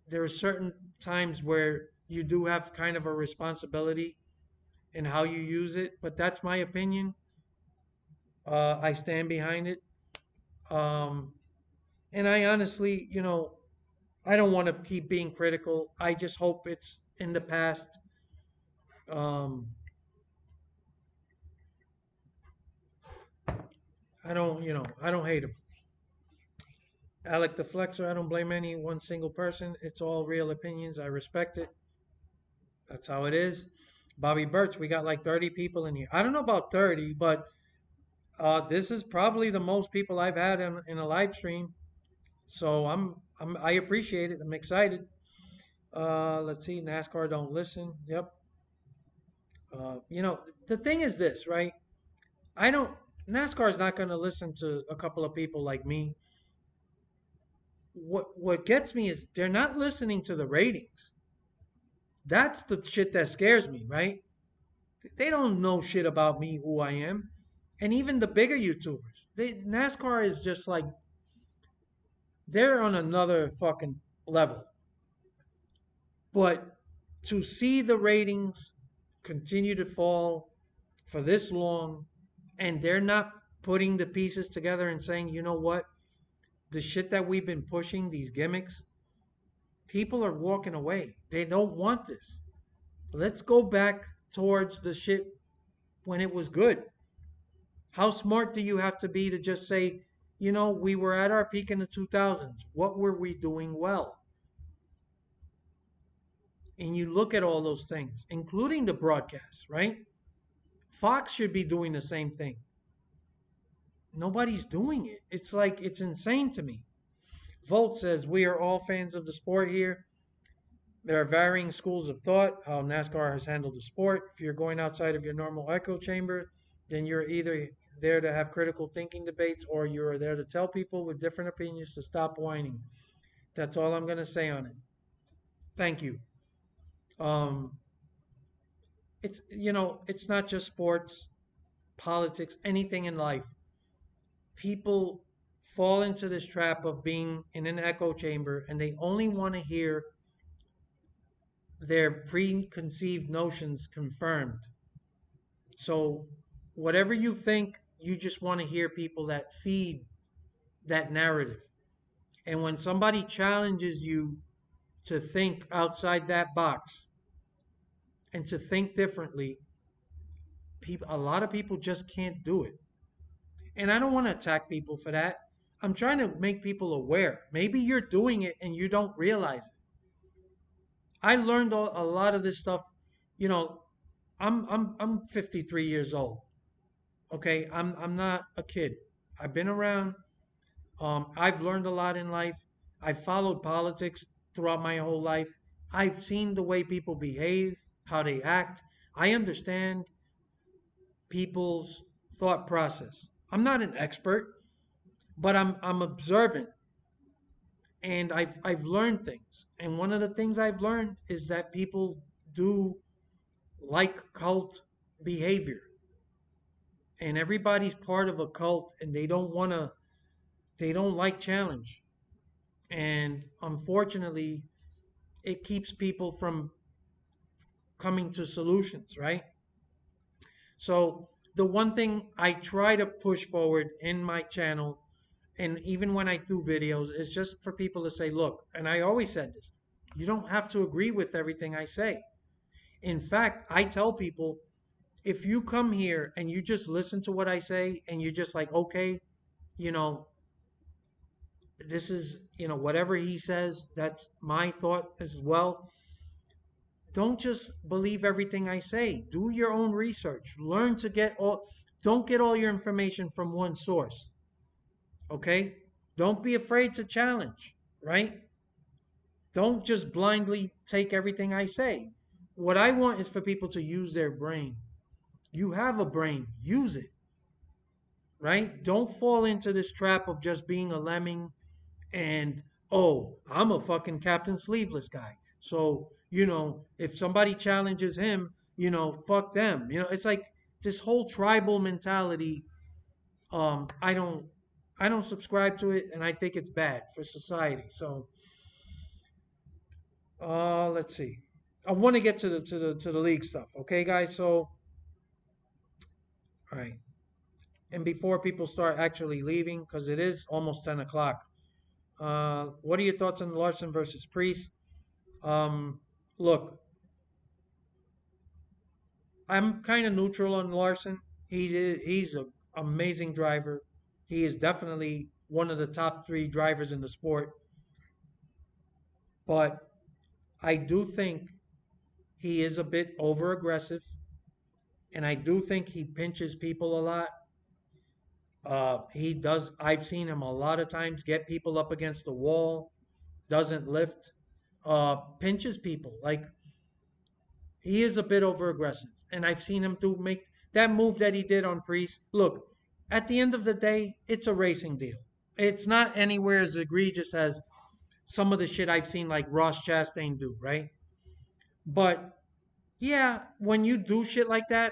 there are certain times where you do have kind of a responsibility in how you use it, but that's my opinion. I stand behind it. Um, and I honestly, I don't want to keep being critical. I just hope it's in the past. Um, I don't hate him. Alec the Flexer, I don't blame any one single person. It's all real opinions. I respect it. That's how it is. Bobby Birch, we got like 30 people in here. I don't know about 30, but this is probably the most people I've had in a live stream. So I appreciate it. I'm excited. Let's see. NASCAR don't listen. Yep. The thing is this, right? I don't. NASCAR is not going to listen to a couple of people like me. What gets me is they're not listening to the ratings. That's the shit that scares me, right? They don't know shit about me, who I am, and even the bigger YouTubers. NASCAR is just like they're on another fucking level. But to see the ratings continue to fall for this long, and they're not putting the pieces together and saying, you know what, the shit that we've been pushing, these gimmicks, people are walking away. They don't want this. Let's go back towards the shit when it was good. How smart do you have to be to just say, We were at our peak in the 2000s. What were we doing well? And you look at all those things, including the broadcasts, right? Fox should be doing the same thing. Nobody's doing it. It's like, it's insane to me. Volt says, we are all fans of the sport here. There are varying schools of thought how NASCAR has handled the sport. If you're going outside of your normal echo chamber, then you're either there to have critical thinking debates or you're there to tell people with different opinions to stop whining. That's all I'm going to say on it. Thank you. Um, it's not just sports, politics, anything in life. People fall into this trap of being in an echo chamber and they only want to hear their preconceived notions confirmed. So, whatever you think, you just want to hear people that feed that narrative. And when somebody challenges you to think outside that box and to think differently, a lot of people just can't do it. And I don't want to attack people for that. I'm trying to make people aware. Maybe you're doing it and you don't realize it. I learned a lot of this stuff. You know, I'm 53 years old. Okay, I'm not a kid. I've been around. I've learned a lot in life. I've followed politics throughout my whole life. I've seen the way people behave, how they act. I understand people's thought process. I'm not an expert, but I'm observant and I've learned things. And one of the things I've learned is that people do like cult behavior. And everybody's part of a cult and they don't like challenge. And unfortunately, it keeps people from coming to solutions, right? So the one thing I try to push forward in my channel and even when I do videos is just for people to say, look, and I always said this, you don't have to agree with everything I say. In fact, I tell people, if you come here and you just listen to what I say and you're just like, okay, you know, this is, whatever he says, that's my thought as well. Don't just believe everything I say. Do your own research. Learn to don't get all your information from one source. Okay? Don't be afraid to challenge, right? Don't just blindly take everything I say. What I want is for people to use their brain. You have a brain, use it, right? Don't fall into this trap of just being a lemming and, oh, I'm a fucking Captain Sleeveless guy. So, if somebody challenges him, fuck them. It's like this whole tribal mentality. I don't subscribe to it and I think it's bad for society. So, let's see. I want to get to the league stuff, okay, guys? So, all right. And before people start actually leaving, because it is almost 10 o'clock, what are your thoughts on Larson versus Priest? Um, Look, I'm kind of neutral on Larson. He's an amazing driver. He is definitely one of the top three drivers in the sport. But I do think he is a bit over aggressive, and I do think he pinches people a lot. He does. I've seen him a lot of times get people up against the wall, doesn't lift, pinches people. Like he is a bit over aggressive, and I've seen him do make that move that he did on Priest. Look, at the end of the day, it's a racing deal. It's not anywhere as egregious as some of the shit I've seen like Ross Chastain do, right? But yeah, when you do shit like that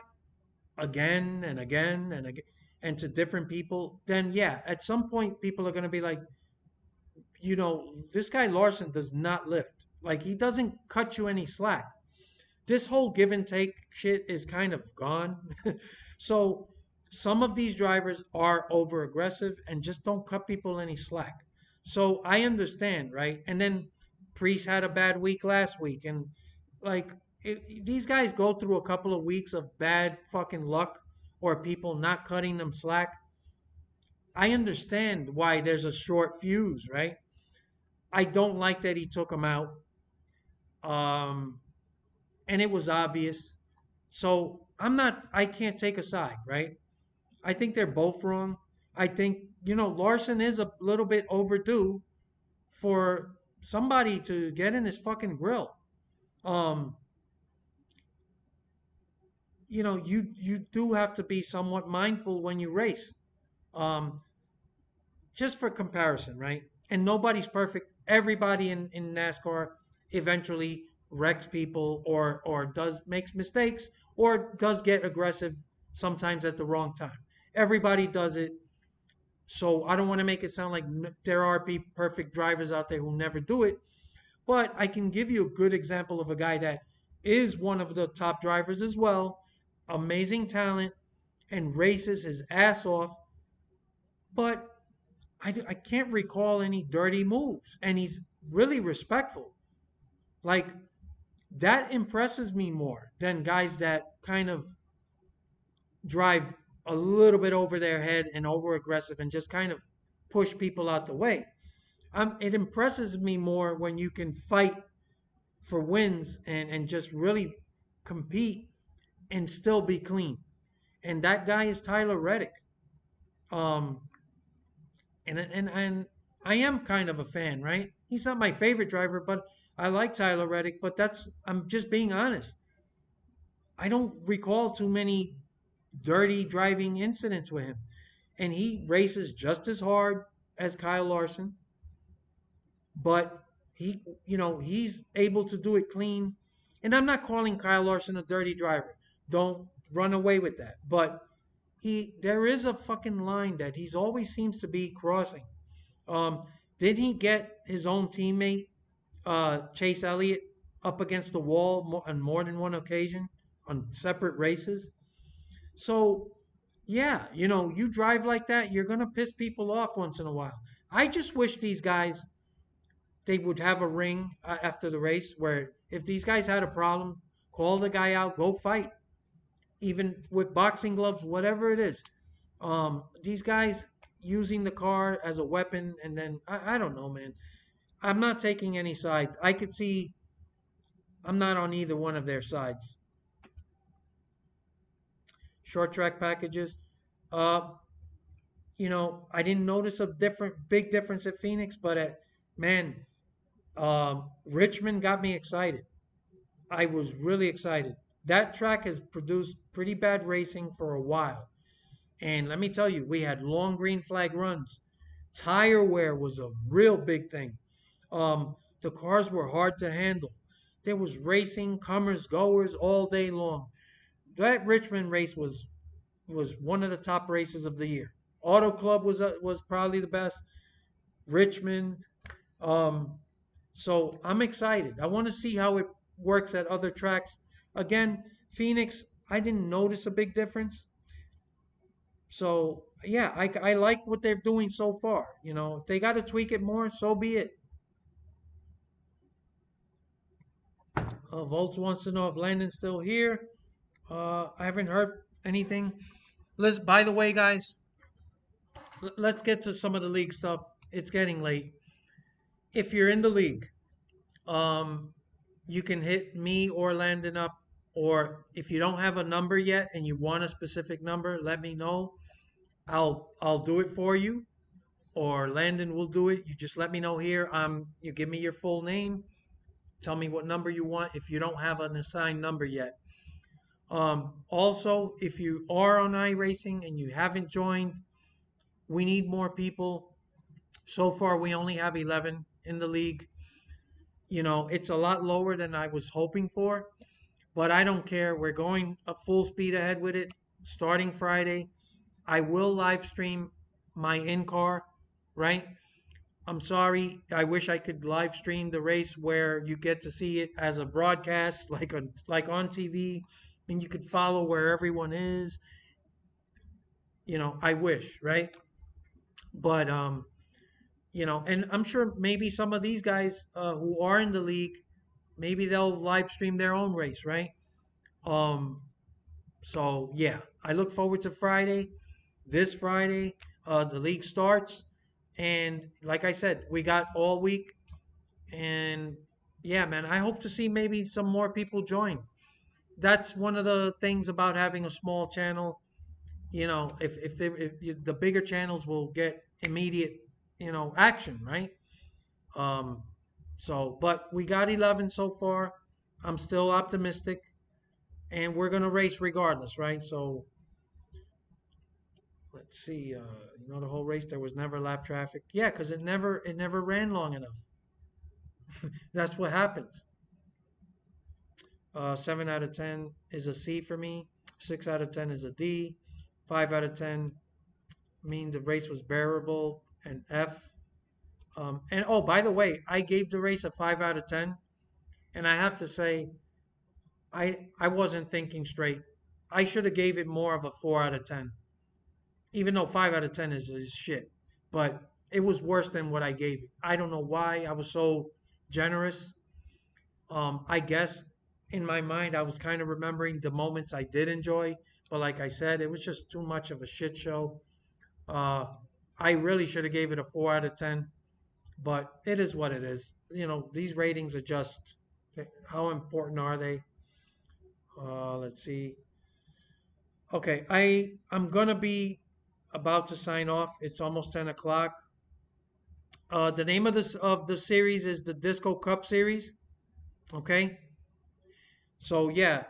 again and again and again and to different people, then yeah, at some point people are going to be like, this guy Larson does not lift. Like he doesn't cut you any slack. This whole give and take shit is kind of gone. So some of these drivers are over aggressive and just don't cut people any slack. So I understand, right? And then Priest had a bad week last week, and like these guys go through a couple of weeks of bad fucking luck or people not cutting them slack. I understand why there's a short fuse, right? I don't like that he took him out. Um, and it was obvious. So I can't take a side, right? I think they're both wrong. I think, Larson is a little bit overdue for somebody to get in his fucking grill. Um, you do have to be somewhat mindful when you race. Um, just for comparison, right? And nobody's perfect. Everybody in NASCAR eventually wrecks people or does makes mistakes or does get aggressive sometimes at the wrong time. Everybody does it. So I don't want to make it sound like there are perfect drivers out there who never do it, but I can give you a good example of a guy that is one of the top drivers as well, amazing talent, and races his ass off, but I can't recall any dirty moves, and he's really respectful. Like, that impresses me more than guys that kind of drive a little bit over their head and over aggressive and just kind of push people out the way. It impresses me more when you can fight for wins and just really compete and still be clean. And that guy is Tyler Reddick. Um, and I am kind of a fan, right? He's not my favorite driver, but I like Tyler Reddick. But I'm just being honest. I don't recall too many dirty driving incidents with him, and he races just as hard as Kyle Larson, but he's able to do it clean. And I'm not calling Kyle Larson a dirty driver. Don't run away with that. But there is a fucking line that he's always seems to be crossing. Um, did he get his own teammate, Chase Elliott, up against the wall on more than one occasion on separate races? So, yeah, you drive like that, you're going to piss people off once in a while. I just wish these guys, they would have a ring after the race where if these guys had a problem, call the guy out, go fight, even with boxing gloves, whatever it is. These guys using the car as a weapon, and then I don't know, man. I'm not taking any sides. I could see I'm not on either one of their sides. Short track packages. Uh, I didn't notice a big difference at Phoenix, but man, Richmond got me excited. I was really excited. That track has produced pretty bad racing for a while. And let me tell you, we had long green flag runs. Tire wear was a real big thing. The cars were hard to handle. There was racing, comers, goers all day long. That Richmond race was one of the top races of the year. Auto Club was probably the best. Richmond. Um, so I'm excited. I want to see how it works at other tracks. Again, Phoenix, I didn't notice a big difference. So yeah, I like what they're doing so far. If they got to tweak it more, so be it. Volts wants to know if Landon's still here. I haven't heard anything. By the way, guys, let's get to some of the league stuff. It's getting late. If you're in the league, um, you can hit me or Landon up. Or if you don't have a number yet and you want a specific number, let me know. I'll do it for you. Or Landon will do it. You just let me know here. You give me your full name. Tell me what number you want if you don't have an assigned number yet. Also, if you are on iRacing and you haven't joined, we need more people. So far, we only have 11 in the league. It's a lot lower than I was hoping for, but I don't care. We're going a full speed ahead with it starting Friday. I will live stream my in car, right? I'm sorry. I wish I could live stream the race where you get to see it as a broadcast, like on TV, and you could follow where everyone is. I wish, right? But and I'm sure maybe some of these guys who are in the league, maybe they'll live stream their own race, right? Um, so yeah, I look forward to Friday. This Friday, The league starts, and like I said, we got all week, and yeah, man, I hope to see maybe some more people join. That's one of the things about having a small channel. You know, if the bigger channels will get immediate, action, right? Um, so, but we got 11 so far. I'm still optimistic, and we're gonna race regardless, right? So let's see. The whole race there was never lap traffic. Yeah, because it never ran long enough. That's what happens. 7 out of 10 is a C for me. 6 out of 10 is a D. 5 out of 10 means the race was bearable. An F. And oh, by the way, I gave the race a 5 out of 10, and I have to say, I wasn't thinking straight. I should have gave it more of a 4 out of 10, even though 5 out of 10 is shit. But it was worse than what I gave it. I don't know why I was so generous. I guess in my mind I was kind of remembering the moments I did enjoy, but like I said, it was just too much of a shit show. Uh, I really should have gave it a 4 out of 10, but it is what it is. These ratings are just how important are they? Let's see. Okay, I'm gonna be about to sign off. It's almost 10 o'clock. The name of the series is the Disco Cup series. Okay, so yeah,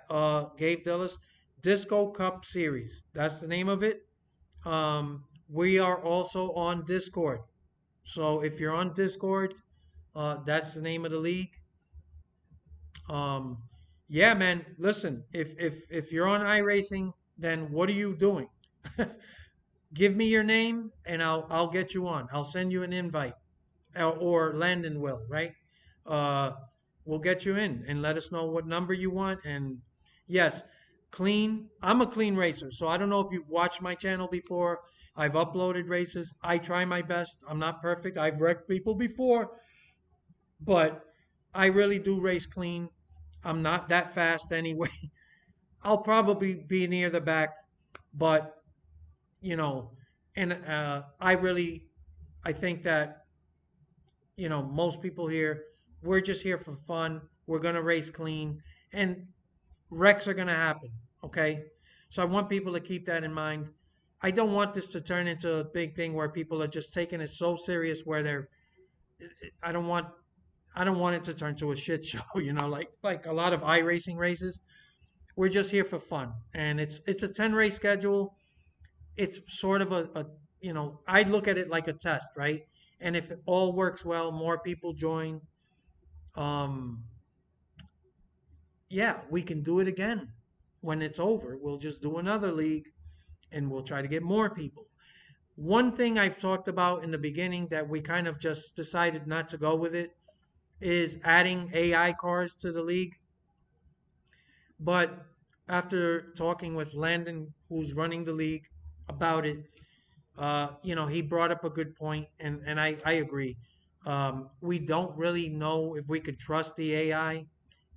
Gabe Dillis, Disco Cup series. That's the name of it. We are also on Discord. So if you're on Discord, that's the name of the league. Um, yeah, man. Listen, if you're on iRacing, then what are you doing? Give me your name, and I'll get you on. I'll send you an invite, or Landon will, right? Uh, we'll get you in and let us know what number you want. And yes, clean. I'm a clean racer, so I don't know if you've watched my channel before. I've uploaded races. I try my best. I'm not perfect. I've wrecked people before, but I really do race clean. I'm not that fast anyway. I'll probably be near the back, but you know, and I think that most people here, we're just here for fun. We're gonna race clean, and wrecks are gonna happen. Okay, so I want people to keep that in mind. I don't want this to turn into a big thing where people are just taking it so serious where they're. I don't want. I don't want it to turn to a shit show. Like a lot of iRacing races. We're just here for fun, and it's a 10 race schedule. It's sort of I look at it like a test, right? And if it all works well, more people join. Um, yeah, we can do it again when it's over. We'll just do another league, and we'll try to get more people. One thing I've talked about in the beginning that we kind of just decided not to go with it is adding AI cars to the league. But after talking with Landon, who's running the league, about it, he brought up a good point, and I agree. We don't really know if we could trust the AI,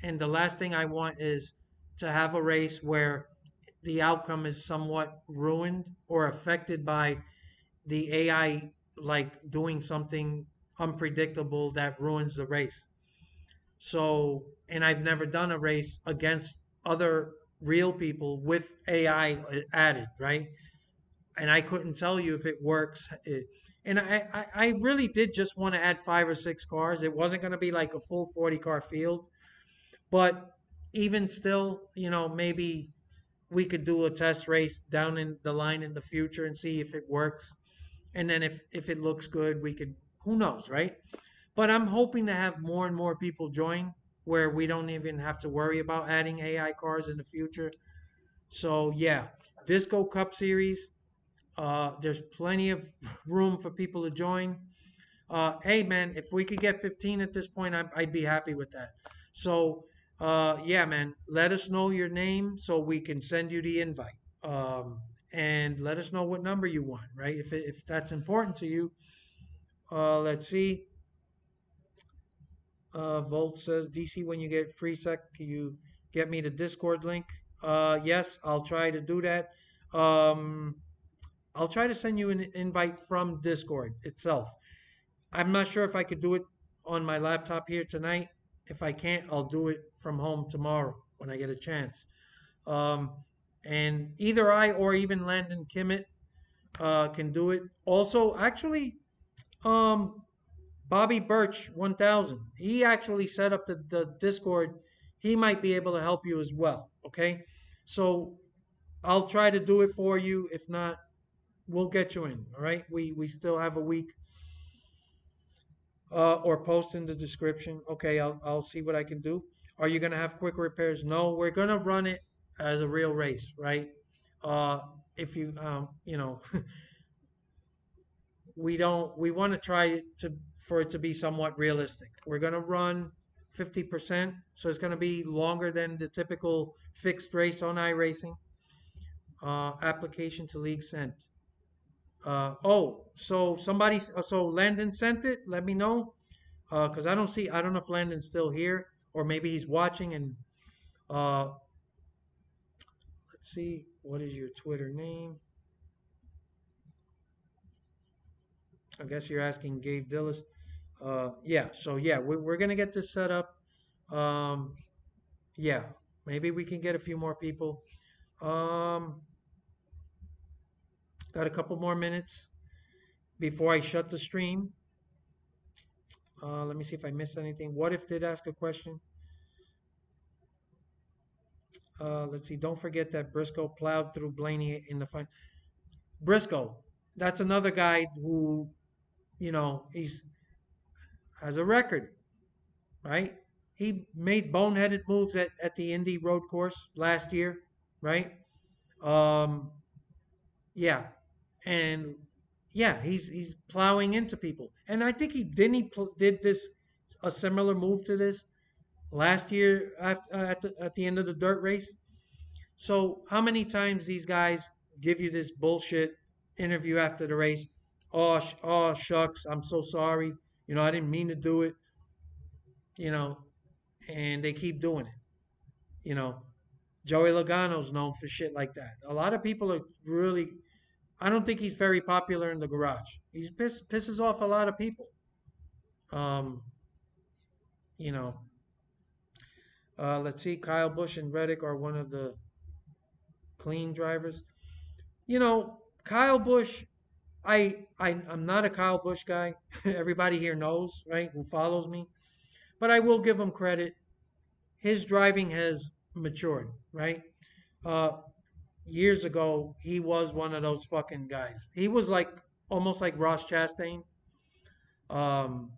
and the last thing I want is to have a race where the outcome is somewhat ruined or affected by the AI, like doing something unpredictable that ruins the race. So, and I've never done a race against other real people with AI added, right? And I couldn't tell you if it works. And I really did just want to add 5 or 6 cars. It wasn't going to be like a full 40 car field. But even still, maybe we could do a test race down in the line in the future and see if it works. And then if it looks good, we could, who knows, right? But I'm hoping to have more and more people join where we don't even have to worry about adding AI cars in the future. So yeah, Disco Cup Series. There's plenty of room for people to join. Hey man, if we could get 15 at this point, I'd be happy with that. So yeah, man, let us know your name so we can send you the invite. And let us know what number you want, right? If that's important to you. Let's see. Volt says, DC, when you get free sec, can you get me the Discord link? Yes, I'll try to do that. Um, I'll try to send you an invite from Discord itself. I'm not sure if I could do it on my laptop here tonight. If I can't, I'll do it from home tomorrow when I get a chance. Um, and either I or even Landon Kimmett can do it. Also, actually, um, Bobby Birch 1000. He actually set up the Discord. He might be able to help you as well. Okay. So I'll try to do it for you. If not, we'll get you in. All right. We still have a week. Or post in the description. Okay, I'll see what I can do. Are you gonna have quick repairs? No, we're gonna run it as a real race, right? Uh, if you you know, we want to try to for it to be somewhat realistic. We're gonna run 50%, so it's gonna be longer than the typical fixed race on iRacing. Application to league sent. So so Landon sent it. Let me know. Because I don't know if Landon's still here or maybe he's watching. And uh, let's see, what is your Twitter name? I guess you're asking Gabe Dillis. Yeah, so yeah, we're gonna get this set up. Um, yeah, maybe we can get a few more people. Um, got a couple more minutes before I shut the stream. Let me see if I missed anything. What if did ask a question? Let's see. Don't forget that Briscoe plowed through Blaney in the final. Briscoe, that's another guy who, he's has a record, right? He made boneheaded moves at the Indy road course last year, right? Um, yeah, and yeah, he's plowing into people, and I think did this a similar move to this last year at the end of the dirt race. So how many times these guys give you this bullshit interview after the race? Oh shucks, I'm so sorry. I didn't mean to do it. You know, and they keep doing it. You know, Joey Logano's known for shit like that. A lot of people are really. I don't think he's very popular in the garage. Pisses off a lot of people. Um, you know, let's see. Kyle Busch and Reddick are one of the clean drivers. Kyle Busch. I'm not a Kyle Busch guy. Everybody here knows, right? Who follows me, but I will give him credit. His driving has matured, right? Uh, Years ago, he was one of those fucking guys. He was like almost like Ross Chastain. Um,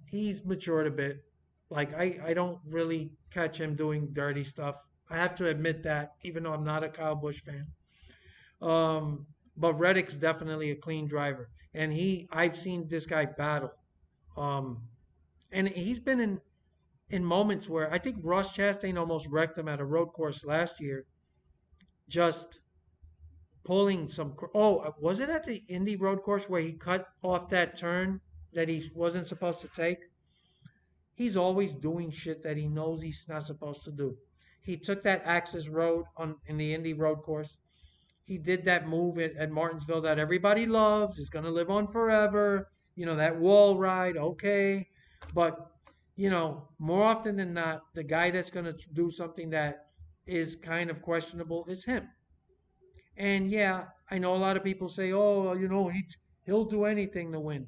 he's matured a bit. Like I don't really catch him doing dirty stuff. I have to admit that, even though I'm not a Kyle Busch fan. Um, but Reddick's definitely a clean driver, and I've seen this guy battle. Um, and he's been in moments where I think Ross Chastain almost wrecked him at a road course last year, just pulling some. Was it at the Indy road course where he cut off that turn that he wasn't supposed to take? He's always doing shit that he knows he's not supposed to do. He took that Axis Road on in the Indy road course. He did that move at Martinsville that everybody loves. Is going to live on forever. That wall ride, okay. But, more often than not, the guy that's going to do something that is kind of questionable is him. And yeah, I know a lot of people say, "Oh, he'll do anything to win."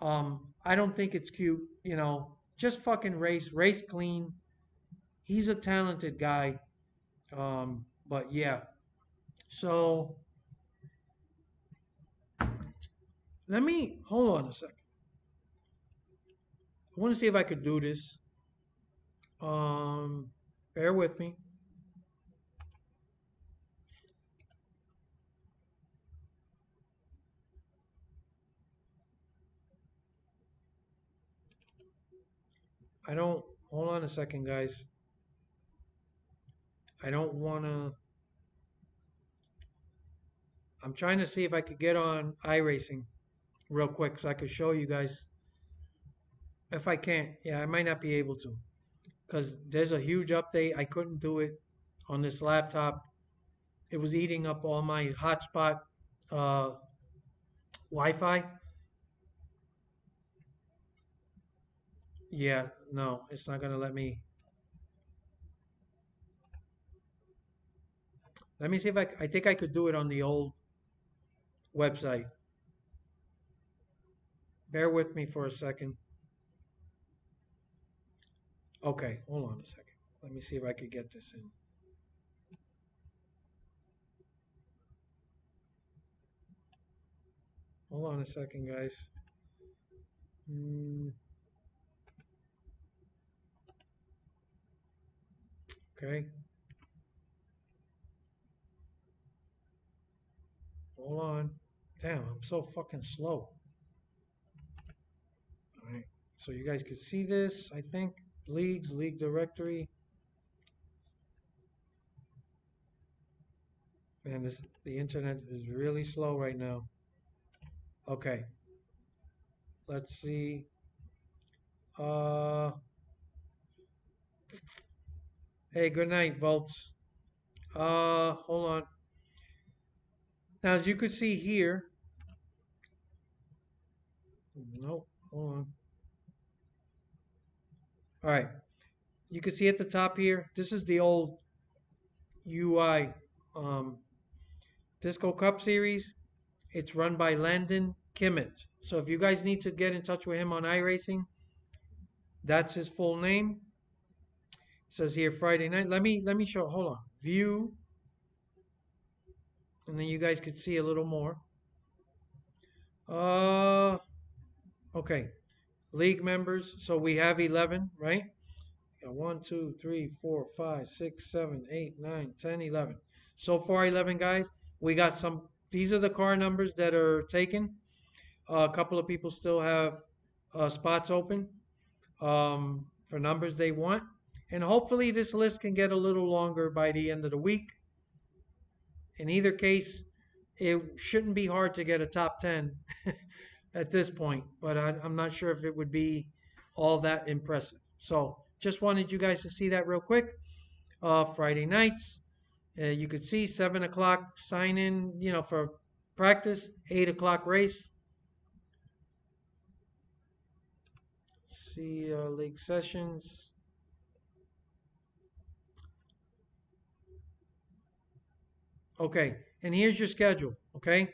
I don't think it's cute. Just fucking race clean. He's a talented guy. But yeah. So let me hold on a second. I want to see if I could do this. Um, Bear with me. I don't. Hold on a second, guys. I don't want to. I'm trying to see if I could get on iRacing real quick so I could show you guys. If I can't, yeah, I might not be able to because there's a huge update. I couldn't do it on this laptop. It was eating up all my hotspot uh, Wi-Fi. Yeah, no, it's not gonna let me. Let me see if I think I could do it on the old website. Bear with me for a second. Okay, hold on a second. Let me see if I could get this in. Hold on a second, guys. Mm, okay, hold on. Damn, I'm so fucking slow. All right, so you guys can see this. I think leagues, league directory, and this the internet is really slow right now. Okay, let's see. Uh, hey, good night, Volts. Hold on. Now, as you can see here, nope, hold on. All right, you can see at the top here, this is the old UI um, Disco Cup Series. It's run by Landon Kimmett. So if you guys need to get in touch with him on iRacing, that's his full name. It says here Friday night. Let me show. Hold on. View, and then you guys could see a little more. Uh, okay. League members. So we have 11, right? Got 1, 2, 3, 4, 5, 6, 7, 8, 9, 10, 11. So far, 11 guys. We got some. These are the car numbers that are taken. A couple of people still have spots open for numbers they want. And hopefully, this list can get a little longer by the end of the week. In either case, it shouldn't be hard to get a top 10 at this point, but I'm not sure if it would be all that impressive. So, just wanted you guys to see that real quick. Friday nights, you could see 7 o'clock sign in, for practice, 8 o'clock race. See league sessions. Okay, and here's your schedule. Okay,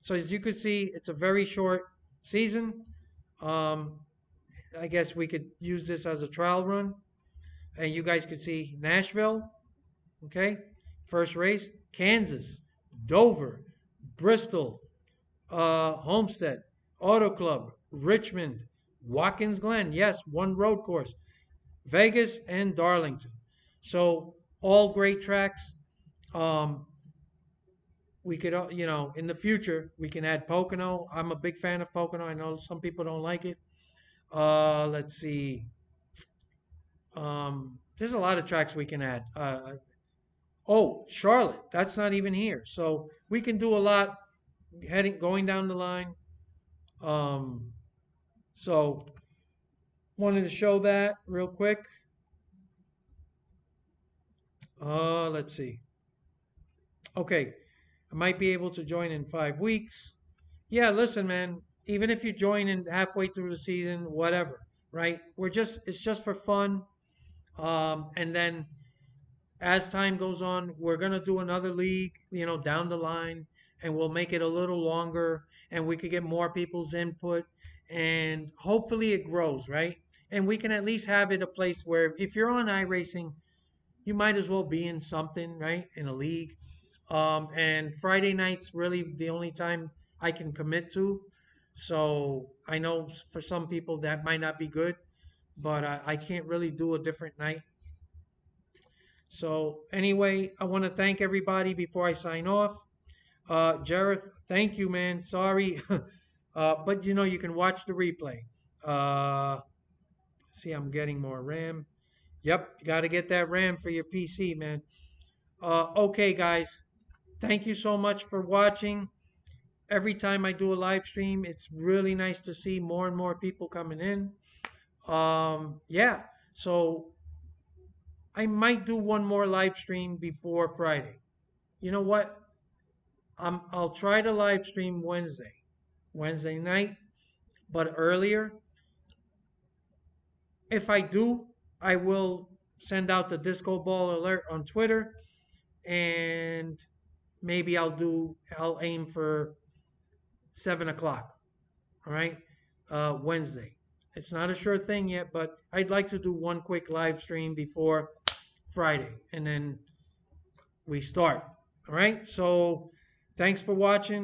so as you can see, it's a very short season. Um, I guess we could use this as a trial run, and you guys could see Nashville. Okay, first race, Kansas, Dover, Bristol, Homestead, Auto Club, Richmond, Watkins Glen. Yes, one road course, Vegas, and Darlington. So all great tracks. Um, we could, in the future, we can add Pocono. I'm a big fan of Pocono. I know some people don't like it. Let's see. There's a lot of tracks we can add. Oh, Charlotte. That's not even here. So we can do a lot going down the line. Um, so wanted to show that real quick. Let's see. Okay, I might be able to join in 5 weeks. Yeah, listen, man. Even if you join in halfway through the season, whatever, right? It's just for fun. And then as time goes on, we're gonna do another league, down the line, and we'll make it a little longer, and we could get more people's input, and hopefully it grows, right? And we can at least have it a place where if you're on iRacing, you might as well be in something, right? In a league. And Friday night's really the only time I can commit to. So I know for some people that might not be good, but I can't really do a different night. So anyway, I want to thank everybody before I sign off. Jareth, thank you, man. Sorry, but you can watch the replay. Uh, see, I'm getting more RAM. Yep, you got to get that RAM for your PC, man. Okay, guys, thank you so much for watching. Every time I do a live stream, it's really nice to see more and more people coming in. Yeah, so I might do one more live stream before Friday. you know what? I'll try to live stream Wednesday night, but earlier. If I do, I will send out the disco ball alert on Twitter, and maybe I'll aim for 7 o'clock. All right, Wednesday. It's not a sure thing yet, but I'd like to do one quick live stream before Friday, and then we start. All right. So thanks for watching.